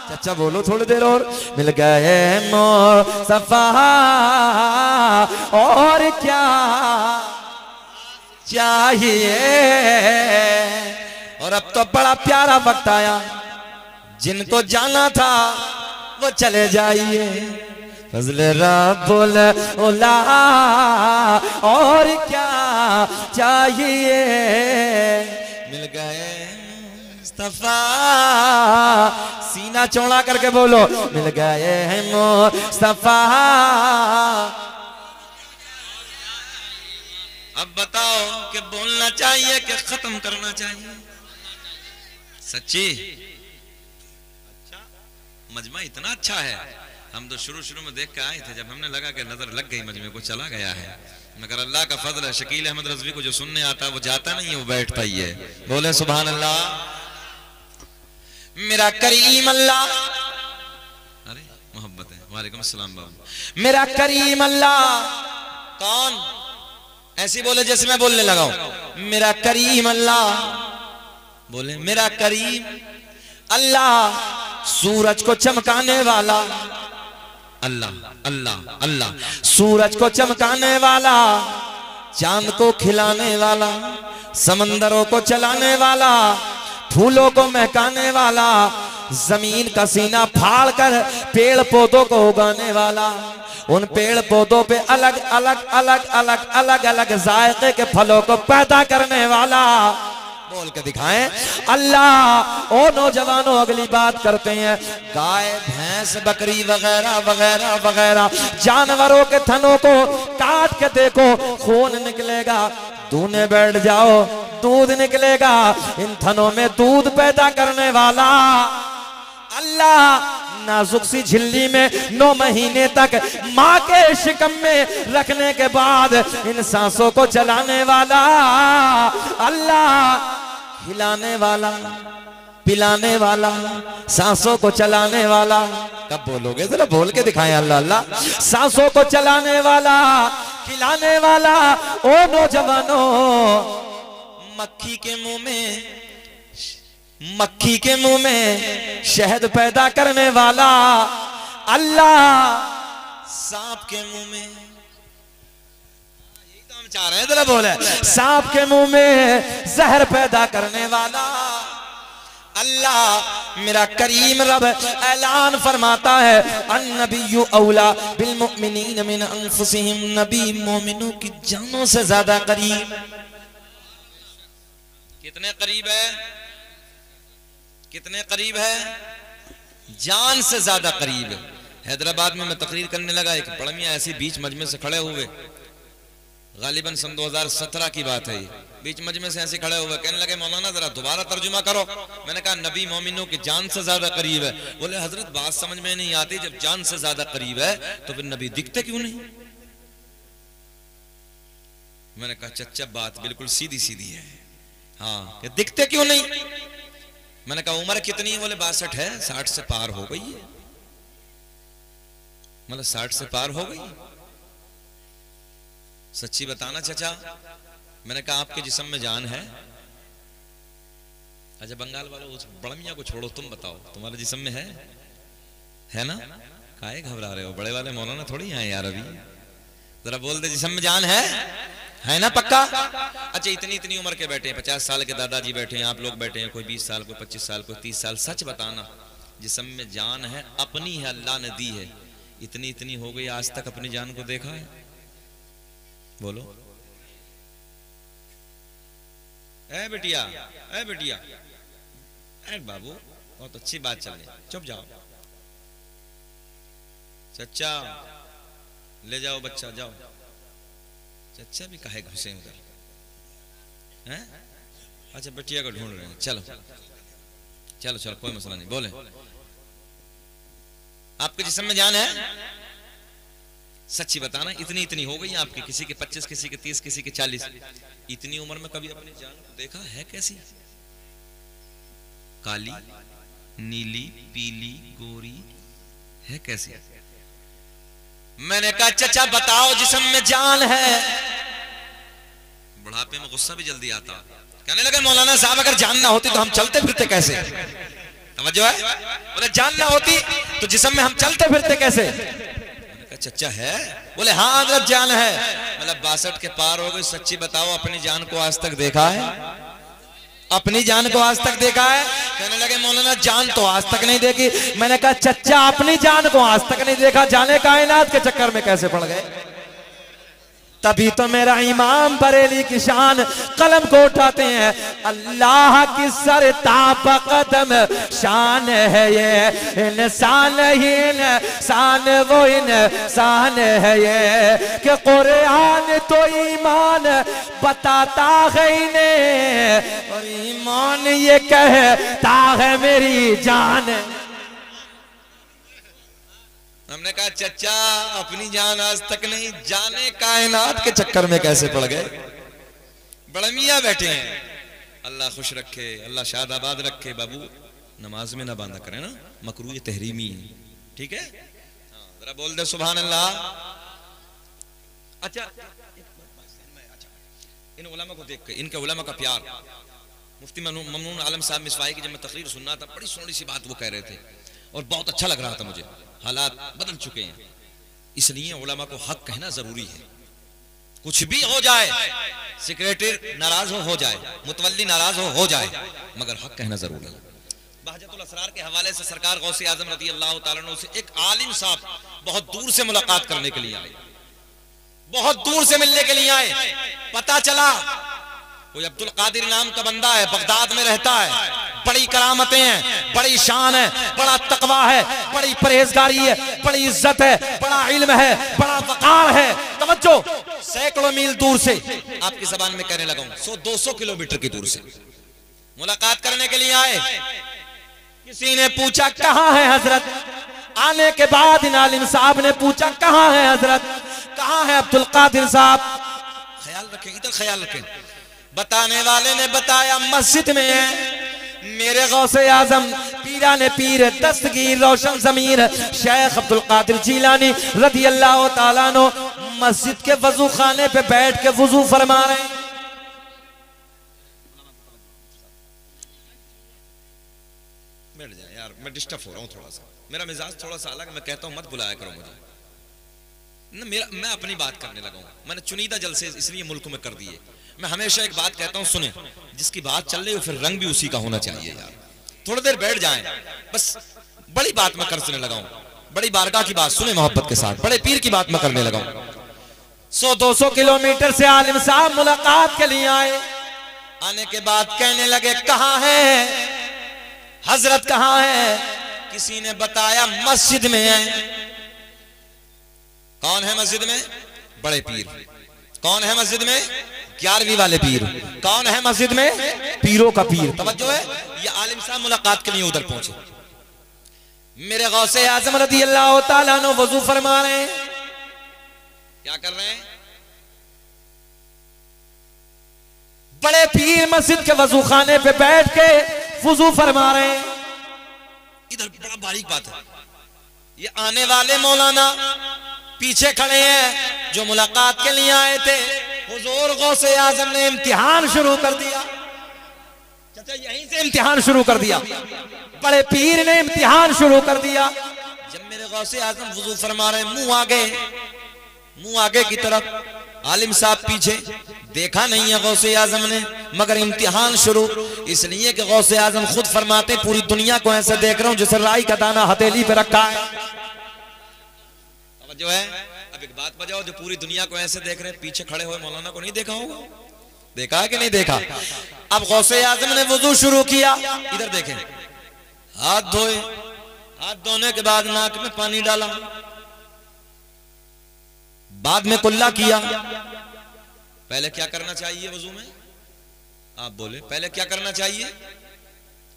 चाचा बोलो थोड़ी देर और, मिल गए मुस्तफा, और क्या चाहिए। और अब तो बड़ा प्यारा वक्त आया, जिनको जाना था वो चले जाइए, फजल रब्बुल उला, और क्या चाहिए, मिल गए मुस्तफा, सीना चौड़ा करके बोलो, मिल गए मुस्तफा। अब बताओ कि बोलना चाहिए कि खत्म करना चाहिए? सच्ची मजमा इतना अच्छा है, हम तो शुरू में देख के आए थे, जब हमने लगा कि नजर लग गई मजमे को, चला गया है, मगर अल्लाह का फजल है, शकील अहमद रज़वी को जो सुनने आता है वो जाता नहीं है, वो बैठता ही है। बोले सुभान अल्लाह। मेरा करीम अल्लाह, अरे मोहब्बत है, वालेकुम अस्सलाम बाबू। मेरा करीम अल्लाह, कौन ऐसी बोले जैसे मैं बोलने लगा हूं, मेरा करीम अल्लाह, बोले मेरा करीम अल्लाह, सूरज को चमकाने वाला, अल्लाह अल्लाह अल्लाह, सूरज को चमकाने वाला, चांद को खिलाने वाला, समंदरों को चलाने वाला, फूलों को महकाने वाला, जमीन का सीना फाड़ कर पेड़ पौधों को उगाने वाला, उन पेड़ पौधों पे अलग अलग अलग अलग अलग अलग जायके के फलों को पैदा करने वाला। बोल के दिखाएं अल्लाह। ओ नौजवानों, अगली बात करते हैं, गाय भैंस बकरी वगैरह वगैरह वगैरह जानवरों के थनों को काट के देखो, खून निकलेगा, दूने बैठ जाओ दूध निकलेगा, इन थनों में दूध पैदा करने वाला अल्लाह। नाजुक सी झिल्ली में 9 महीने तक माँ के शिकम में रखने के बाद इन सांसों को चलाने वाला अल्लाह। खिलाने वाला, पिलाने वाला, सांसों को चलाने वाला। कब बोलोगे, जरा बोल के दिखाएं अल्लाह अल्लाह। सांसों को चलाने वाला, खिलाने वाला। ओ नौजवानों, मक्खी के मुंह में, मक्खी के मुंह में शहद पैदा करने वाला अल्लाह। सांप के मुंह में, यही तो हम चाह रहे हैं, जरा बोले, सांप के मुंह में जहर पैदा करने वाला अल्लाह। मेरा करीम रब ऐलान फरमाता है, अन्नबिय्यु औला बिल मुमिनीन मिन अनफुसिहिम, नबी मोमिनों की जानों से ज्यादा करीब। कितने करीब है, कितने करीब है, जान से ज्यादा करीब है। हैदराबाद में मैं तकरीर करने लगा, एक बड़ा मियां ऐसी बीच मजमे से खड़े हुए, गालिबन सन 2017 की बात है, बीच मजमे से ऐसे खड़े हुए, कहने लगे मौलाना जरा दोबारा तर्जुमा करो। मैंने कहा नबी मोमिनों की जान से ज्यादा करीब है। बोले हजरत बात समझ में नहीं आती, जब जान से ज्यादा करीब है तो फिर नबी दिखते क्यों नहीं? मैंने कहा चच्चा बात बिल्कुल सीधी सीधी है, हाँ, कि दिखते क्यों नहीं? मैंने कहा उम्र कितनी है? बोले 62 है, 60 से पार हो गई है। मतलब 60 से पार हो गई। सच्ची बताना चाचा। मैंने कहा आपके जिस्म में जान है? अच्छा बंगाल वालों उस बड़मिया को छोड़ो, तुम बताओ तुम्हारे जिस्म में है ना? काहे घबरा रहे हो? बड़े वाले मौलाना थोड़ी आए यार अभी। जरा बोल दे जिस्म में जान है ना पक्का? अच्छा इतनी इतनी उम्र के बैठे हैं, 50 साल के दादाजी बैठे हैं, आप लोग बैठे हैं, कोई 20 साल, कोई 25 साल, कोई 30 साल। सच बताना जिस्म में जान है, अपनी है, अल्लाह ने दी है। इतनी इतनी हो गई, आज तक अपनी जान को देखा है? बोलो। ए बिटिया, ए बिटिया, ए बाबू, बहुत अच्छी बात चल रही, चुप जाओ। चचा ले जाओ बच्चा, जाओ। चचा भी काहे घुसे उधर हैं? अच्छा बिटिया को ढूंढ रहे हैं, चलो चलो चलो कोई मसला नहीं। बोले आपके जिस्म में जान है? सच्ची बताना इतनी इतनी हो गई आपकी, किसी के 25, किसी के 30, किसी के 40। इतनी उम्र में कभी अपनी जान को देखा है? कैसी? काली, नीली, पीली, गोरी है कैसी? मैंने कहा चचा बताओ जिस्म में जान है। बुढ़ापे में गुस्सा भी जल्दी आता। कहने लगे मौलाना साहब अगर जान ना होती तो हम चलते फिरते कैसे? समझो है? बोले जान ना होती तो जिस्म में हम चलते फिरते कैसे? चचा है? बोले हाँ हजरत जान है। मतलब 62 के पार हो गई। सच्ची बताओ अपनी जान को आज तक देखा है? अपनी जान को आज तक देखा है? कहने लगे मौलाना जान तो आज तक नहीं देखी। मैंने कहा चचा अपनी जान को आज तक नहीं देखा, जाने कायनात के चक्कर में कैसे पड़ गए? तभी तो मेरा इमाम बरेली की शान कलम को उठाते हैं। अल्लाह की सरताप कदम शान है ये, इंसान ही इंसान वो इंसान है ये, कि कुरान तो ईमान बताता है इन्हें, और ईमान ये कहता है मेरी जान। हमने कहा चचा अपनी जान आज तक नहीं, जाने कायनात के चक्कर में कैसे पड़ गए? बड़े मियाँ बैठे हैं। अल्लाह खुश रखे, अल्लाह शादाबाद रखे। बाबू नमाज में ना बांधा करें ना, मकरूह तहरीमी है, ठीक है? जरा बोल दे सुभान अल्लाह। अच्छा इन उलमा को देख के, इनके उलमा का प्यार, मुफ्ती ममनून आलम साहब मिसवाई की जब मैं तकरीर सुनना था, बड़ी सोनी सी बात वो कह रहे थे और बहुत अच्छा लग रहा था मुझे। हालात बदल चुके हैं, इसलिए उलमा को हक कहना जरूरी है। कुछ भी हो जाए, सेक्रेटरी नाराज हो जाए, मुतवल्ली नाराज हो जाए, मगर हक कहना जरूरी है। बहजतुल असरार के हवाले से सरकार गौसे आजम रज़ी अल्लाह तआला अन्हु से एक आलिम साहब बहुत दूर से मुलाकात करने के लिए आए, बहुत दूर से मिलने के लिए आए। पता चला कोई अब्दुल कादिर नाम का बंदा है, बगदाद में रहता है, बड़ी करामतें हैं, बड़ी शान है, बड़ा तकवा है, बड़ी परहेजगारी है, बड़ी इज्जत है, बड़ा इल्म है, बड़ा वकार है। तवज्जो, सैकड़ों मील दूर से, आपकी जबान में कहने लगा 100-200 किलोमीटर की दूर से मुलाकात करने के लिए आए। किसी ने पूछा कहाँ है हजरत? आने के बाद इन आलिम साहब ने पूछा कहाँ है हजरत, कहाँ है अब्दुल कादिर साहब? ख्याल रखें, इधर ख्याल रखें। बताने वाले ने बताया मस्जिद में है। मेरे गौसे आजम पीराने पीर दस्तगीर रोशन ज़मीर शेख अब्दुल कादिर जीलानी रज़ी अल्लाह तआला अन्हु मस्जिद के वजू खाने पे बैठ के वजू फरमा रहे हैं। बैठ जाए यार, मैं डिस्टर्ब हो रहा हूँ थोड़ा सा, मेरा मिजाज थोड़ा सा अलग। मैं कहता हूँ मत बुलाया करो मुझे ना, मैं अपनी बात करने लगा हूँ। मैंने चुनीदा जलसे इसलिए मुल्क में कर दिए। मैं हमेशा एक बात कहता हूँ, सुने, जिसकी बात चल रही हो फिर रंग भी उसी का होना चाहिए यार। थोड़ी देर बैठ जाएं, बस बड़ी बात मैं करने लगा हूँ, बड़ी बारगाह की बात सुने मोहब्बत के साथ, बड़े पीर की बात मैं करने लगा हूँ। 100-200 किलोमीटर से आलिम साहब मुलाकात के लिए आए। आने के बाद कहने लगे कहाँ है हजरत, कहाँ है? किसी ने बताया मस्जिद में है। कौन है मस्जिद में? बड़े पीर। कौन है मस्जिद में? 11वीं वाले पीर। कौन है मस्जिद में? पीरों का पीर। तवज्जो है, ये आलिम साहब मुलाकात के लिए उधर पहुंचे। मेरे गौसे आजम रज़ी अल्लाह तआला अन्हु वजू फरमा रहे हैं। क्या कर रहे हैं? बड़े पीर मस्जिद के वजू खाने पे बैठ के वजू फरमा रहे हैं। इधर बड़ा बारीक बात है, ये आने वाले मौलाना पीछे खड़े हैं, जो मुलाकात के लिए आए थे, हुजूर गौसे आजम ने इम्तिहान शुरू कर दिया। चाचा यहीं से इम्तिहान शुरू कर दिया, बड़े पीर ने इम्तिहान शुरू कर दिया। जब मेरे गौसे आजम वुजू फरमा रहे, मुंह आगे की तरफ, आलिम साहब पीछे, देखा नहीं है गौसे आजम ने, मगर इम्तिहान शुरू इसलिए कि गौसे आजम खुद फरमाते पूरी दुनिया को ऐसे देख रहा हूं जैसे राई का दाना हथेली पे रखा है। जो है अब एक बात बजाओ, जो पूरी दुनिया को ऐसे देख रहे हैं, पीछे खड़े हुए मौलाना को नहीं देखा होगा? देखा है कि नहीं देखा? अब गौसे आजम ने वुजू शुरू किया, इधर देखें, हाथ धोए, हाथ धोने के बाद नाक में पानी डाला, बाद में कुल्ला किया। पहले क्या करना चाहिए वजू में? आप बोले पहले क्या करना चाहिए?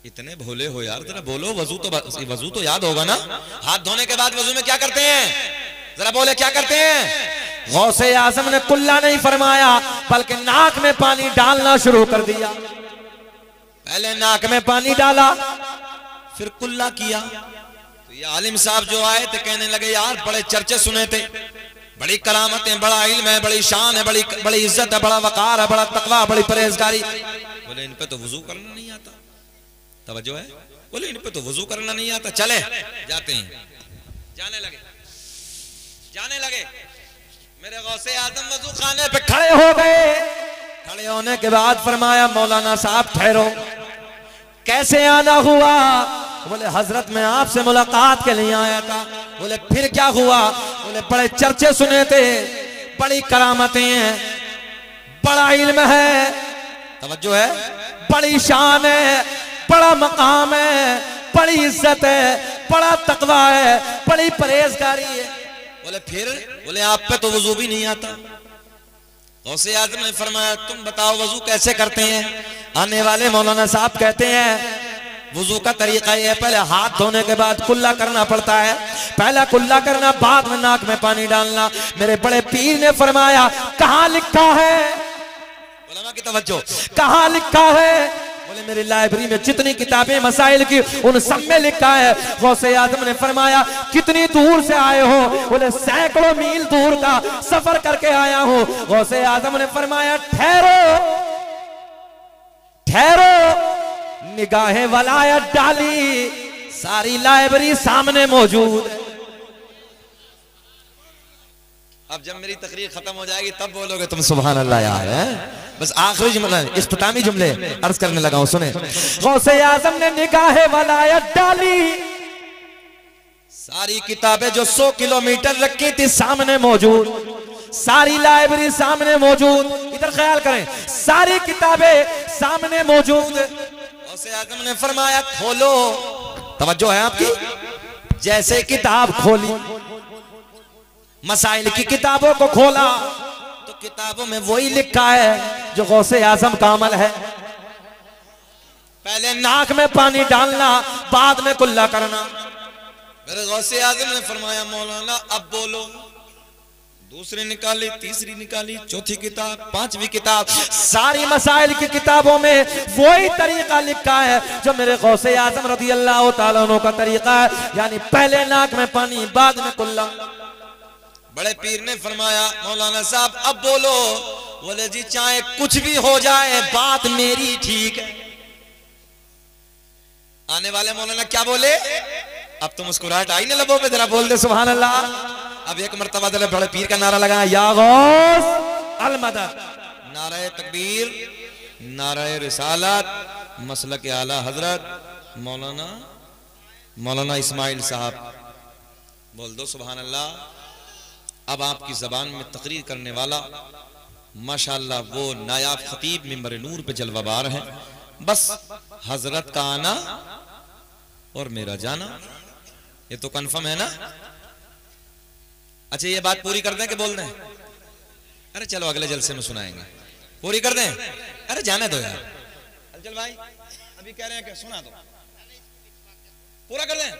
इतने भोले हो यार, जरा बोलो, वजू तो याद होगा ना। हाथ धोने के बाद वजू में क्या करते हैं? जरा बोले क्या करते हैं? गौसे आजम ने कुल्ला नहीं फरमाया, बल्कि नाक में पानी डालना शुरू कर दिया। पहले नाक में पानी डाला, फिर कुल्ला किया। तो ये आलिम साहब जो आए थे कहने लगे यार बड़े चर्चे सुने थे, बड़ी करामतें, बड़ा इल्म है, बड़ी शान है, बड़ी इज्जत है, बड़ा वकार है, बड़ा तकवा, बड़ी परहेजगारी। बोले इन पे तो वजू करना नहीं आता। तवज्जो है? बोले इन पे तो वजू करना नहीं आता, चले जाते हैं। जाने लगे मेरे गौसे आजम वजू खाने पे खड़े हो गए। खड़े होने के बाद फरमाया मौलाना साहब ठहरो, कैसे आना हुआ? बोले हजरत मैं आपसे मुलाकात के लिए आया था। बोले फिर क्या हुआ? बोले बड़े चर्चे सुने थे, बड़ी करामतें हैं, बड़ा इल्म है, तवज्जो है, बड़ी शान है, बड़ा मकाम है, बड़ी इज्जत है, बड़ा तकवा है, बड़ी परहेजगारी है। बोले फिर? बोले आप पे तो वजू भी नहीं आता। गौसे आजम ने फरमाया तुम बताओ वजू कैसे करते हैं? आने वाले मौलाना साहब कहते हैं वजू का तरीका ये है, पहले हाथ धोने के बाद कुल्ला करना पड़ता है। पहला कुल्ला करना, बाद में नाक में पानी डालना। मेरे बड़े पीर ने फरमाया कहाँ लिखा है? उलमा की तवज्जो, कहाँ लिखा है? बोले मेरी लाइब्रेरी में जितनी किताबें मसाइल की उन सब में लिखा है। गौसे आजम ने फरमाया कितनी दूर से आए हो? बोले सैकड़ों मील दूर का सफर करके आया हूं। गौसे आजम ने फरमाया ठहरो ठहरो, निगाहे वलायत डाली, सारी लाइब्रेरी सामने मौजूद। अब जब मेरी तकरीर खत्म हो जाएगी तब बोलोगे तुम सुभान अल्लाह यार। बस आखिरी जुमला, इख्तितामी जुमले अर्ज करने लगा हूं, सुने। गौसे आजम ने निगाहे वलायत डाली, सारी किताबें जो 100 किलोमीटर रखी थी सामने मौजूद, सारी लाइब्रेरी सामने मौजूद। इधर ख्याल करें, सारी किताबें सामने मौजूद। गौसे आजम ने फरमाया खोलो, तवज्जो है आपकी, जैसे किताब खोली, मसाइल की किताबों को खोला तो किताबों में वही लिखा है जो गौसे आजम का अमल है। पहले नाक में पानी डालना, बाद में कुल्ला करना। मेरे गौसे आजम ने फरमाया मौलाना अब बोलो। दूसरी निकाली, तीसरी निकाली, चौथी किताब, पांचवी किताब, सारी मसाइल की किताबों में वही तरीका लिखा है जो मेरे गौसे आजम रज़ी अल्लाह तआला अन्हु का तरीका है, यानी पहले नाक में पानी, बाद में कुल्ला। बड़े पीर ने फरमाया मौलाना साहब अब बोलो। बोले जी चाहे कुछ भी हो जाए बात मेरी ठीक है। आने वाले मौलाना क्या बोले? अब तो मुस्कुराहट आई ना लबों पे, जरा बोल दे सुभान अल्लाह। अब एक मर्तबा जरा बड़े पीर का नारा लगाया, या गौस अल मदद, नारे तकबीर, नारे रिसालत, मसलक आला हजरत मौलाना इस्माइल साहब, बोल दो सुभान अल्लाह। अब आपकी जबान में तकरीर करने वाला माशाअल्लाह वो नायाब खतीब मिंबर नूर पे जलवाबार है। बस हजरत का आना और मेरा जाना, ये तो कंफर्म है ना? अच्छा ये बात पूरी कर दें कि बोल दें? अरे चलो अगले जलसे में सुनाएंगे, पूरी कर दें। अरे जाने दो यार, चल भाई अभी कह रहे हैं कि सुना दो, पूरा कर दें,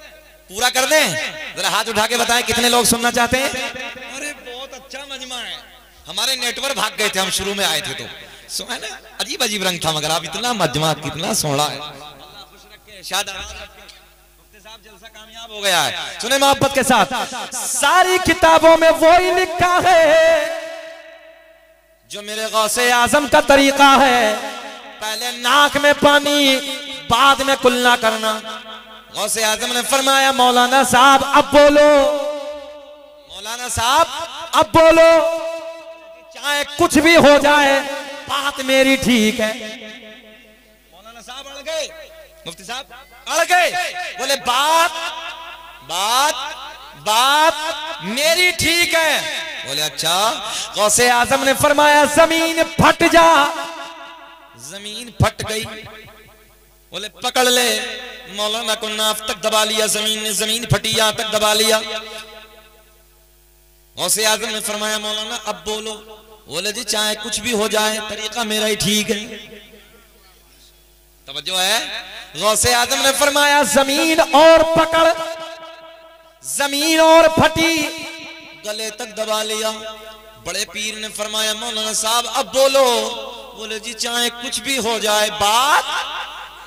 पूरा कर दें। जरा हाथ उठा के बताएं कितने लोग सुनना चाहते हैं? अरे बहुत अच्छा मजमा है, हमारे नेटवर्क भाग गए थे, हम शुरू में आए थे तो सुना ना, अजीब अजीब रंग था, मगर आप इतना मजमा कितना सोना है। जलसा कामयाब हो गया है। सुने मोहब्बत के साथ, सारी किताबों में वही लिखा है जो मेरे गौसे आजम का तरीका है। पहले नाक में पानी, बाद में कुल्ला करना। गौसे आजम ने फरमाया, मौलाना साहब अब बोलो, मौलाना साहब अब बोलो, चाहे कुछ भी हो जाए बात मेरी ठीक है। मौलाना साहब अड़ गए, मुफ्ती साहब अड़ गए, बोले बात बात बात मेरी ठीक है। बोले अच्छा। गौसे आजम ने फरमाया, जमीन फट जा। जमीन फट गई। बोले पकड़ ले। मौलाना को नाफ तक दबा लिया जमीन ने, जमीन फटी, यहां तक दबा लिया। गौसे आजम ने फरमाया, मौलाना अब बोलो। बोले जी चाहे कुछ भी हो जाए तरीका मेरा ही ठीक है। तवज्जो है। गौसे आजम ने फरमाया, जमीन और पकड़, जमीन और फटी, गले तक दबा लिया। बड़े पीर ने फरमाया, मौलाना साहब अब बोलो। बोले जी चाहे कुछ भी हो जाए बात,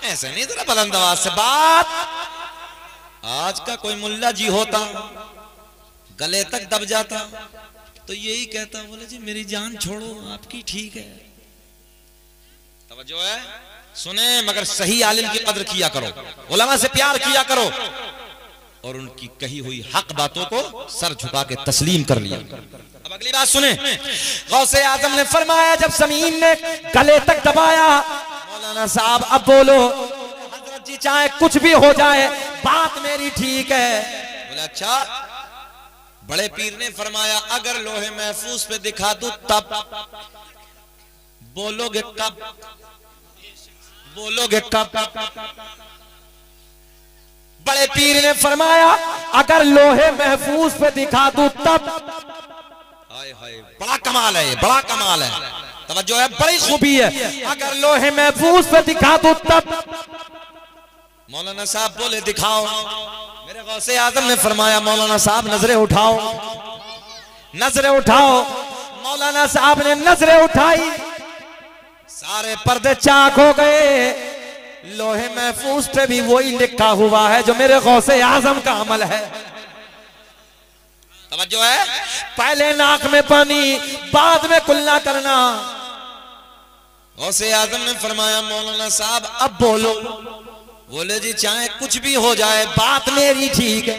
ऐसे नहीं जरा बुलंद आवाज से बात। आज का कोई मुल्ला जी होता गले तक दब जाता तो यही कहता, बोले जी मेरी जान छोड़ो आपकी ठीक है। तवज्जो है। सुने, मगर सही आलिम की कदर किया करो, उलमा से प्यार किया करो और उनकी कही हुई हक बातों को सर झुका के तस्लीम कर लिया। अब अगली बात सुने। गौसे आजम ने फरमाया, जब जमीन ने गले तक दबाया, मौलाना साहब अब बोलो। हजरत जी चाहे कुछ भी हो जाए बात मेरी ठीक है। बोले अच्छा। बड़े पीर ने फरमाया, अगर लोहे महफूज पे दिखा दूं तब बोलोगे कब? बोलोगे कब? बड़े पीर ने फरमाया, अगर लोहे महफूज पे दिखा दूं तब। हाय हाय, बड़ा कमाल है, बड़ा कमाल है। तवज्जो है, बड़ी खूबी है। अगर लोहे महफूज पे दिखा दूं तब। मौलाना साहब बोले दिखाओ। मेरे गौसे आजम ने फरमाया, मौलाना साहब नजरें उठाओ, नजरें उठाओ। मौलाना साहब ने नजरें उठाई, सारे पर्दे चाक हो गए। लोहे महफूज पे भी वही लिखा हुआ है जो मेरे गौसे आजम का अमल है। तवज्जो है। पहले नाक में पानी, बाद में कुल्ला करना। गौसे आजम ने फरमाया, मौलाना साहब अब बोलो। बोले जी चाहे कुछ भी हो जाए बात मेरी ठीक है।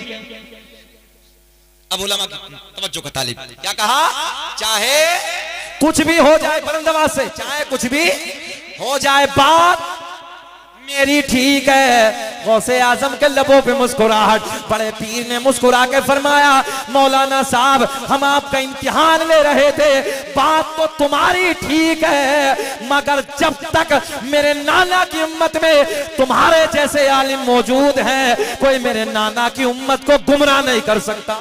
अब उलमा की तवज्जो का तालिब, क्या कहा? चाहे कुछ भी हो जाए, बुलंद आवाज से, चाहे कुछ भी हो जाए बात मेरी ठीक है। गौसे आजम के लबों पे मुस्कुराहट। बड़े पीर ने मुस्कुरा के फरमाया, मौलाना साहब हम आपका इम्तिहान ले रहे थे, बात तो तुम्हारी ठीक है, मगर जब तक मेरे नाना की उम्मत में तुम्हारे जैसे आलिम मौजूद हैं, कोई मेरे नाना की उम्मत को गुमराह नहीं कर सकता।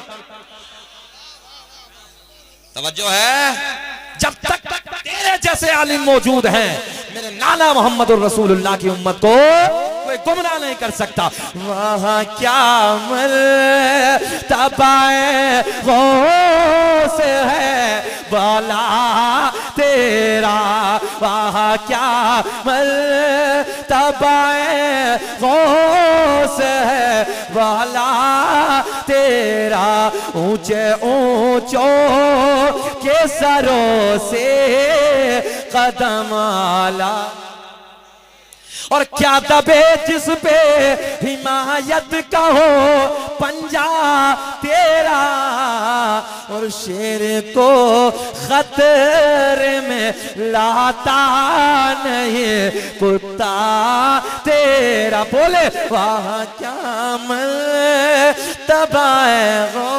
तवज्जो है। जब तक तेरे जैसे आलिम मौजूद हैं, मेरे नाना मोहम्मदुर रसूलुल्लाह की उम्मत को कोई गुमराह नहीं कर सकता। वहाँ क्या मर्तबाए गौस है बाला तेरा, वहाँ क्या मर्तबाए गौस है बाला तेरा। ऊंचे ऊंचों के सरों से कदम आला, और क्या दबे जिस पे हिमायत का हो पंजा तेरा, और शेर को खतरे में लाता नहीं कुत्ता तेरा। बोले वहाँ क्या मर्तबाए गो।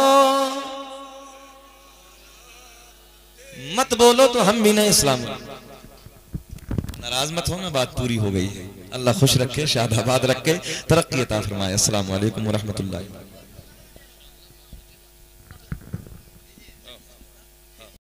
मत बोलो तो हम भी नहीं इस्लाम। नाराज मत होना, बात पूरी हो गई है। अल्लाह खुश रखे, शादाबाद रखे, तरक्की अता फरमाए। अस्सलाम वालेकुम व रहमतुल्लाह।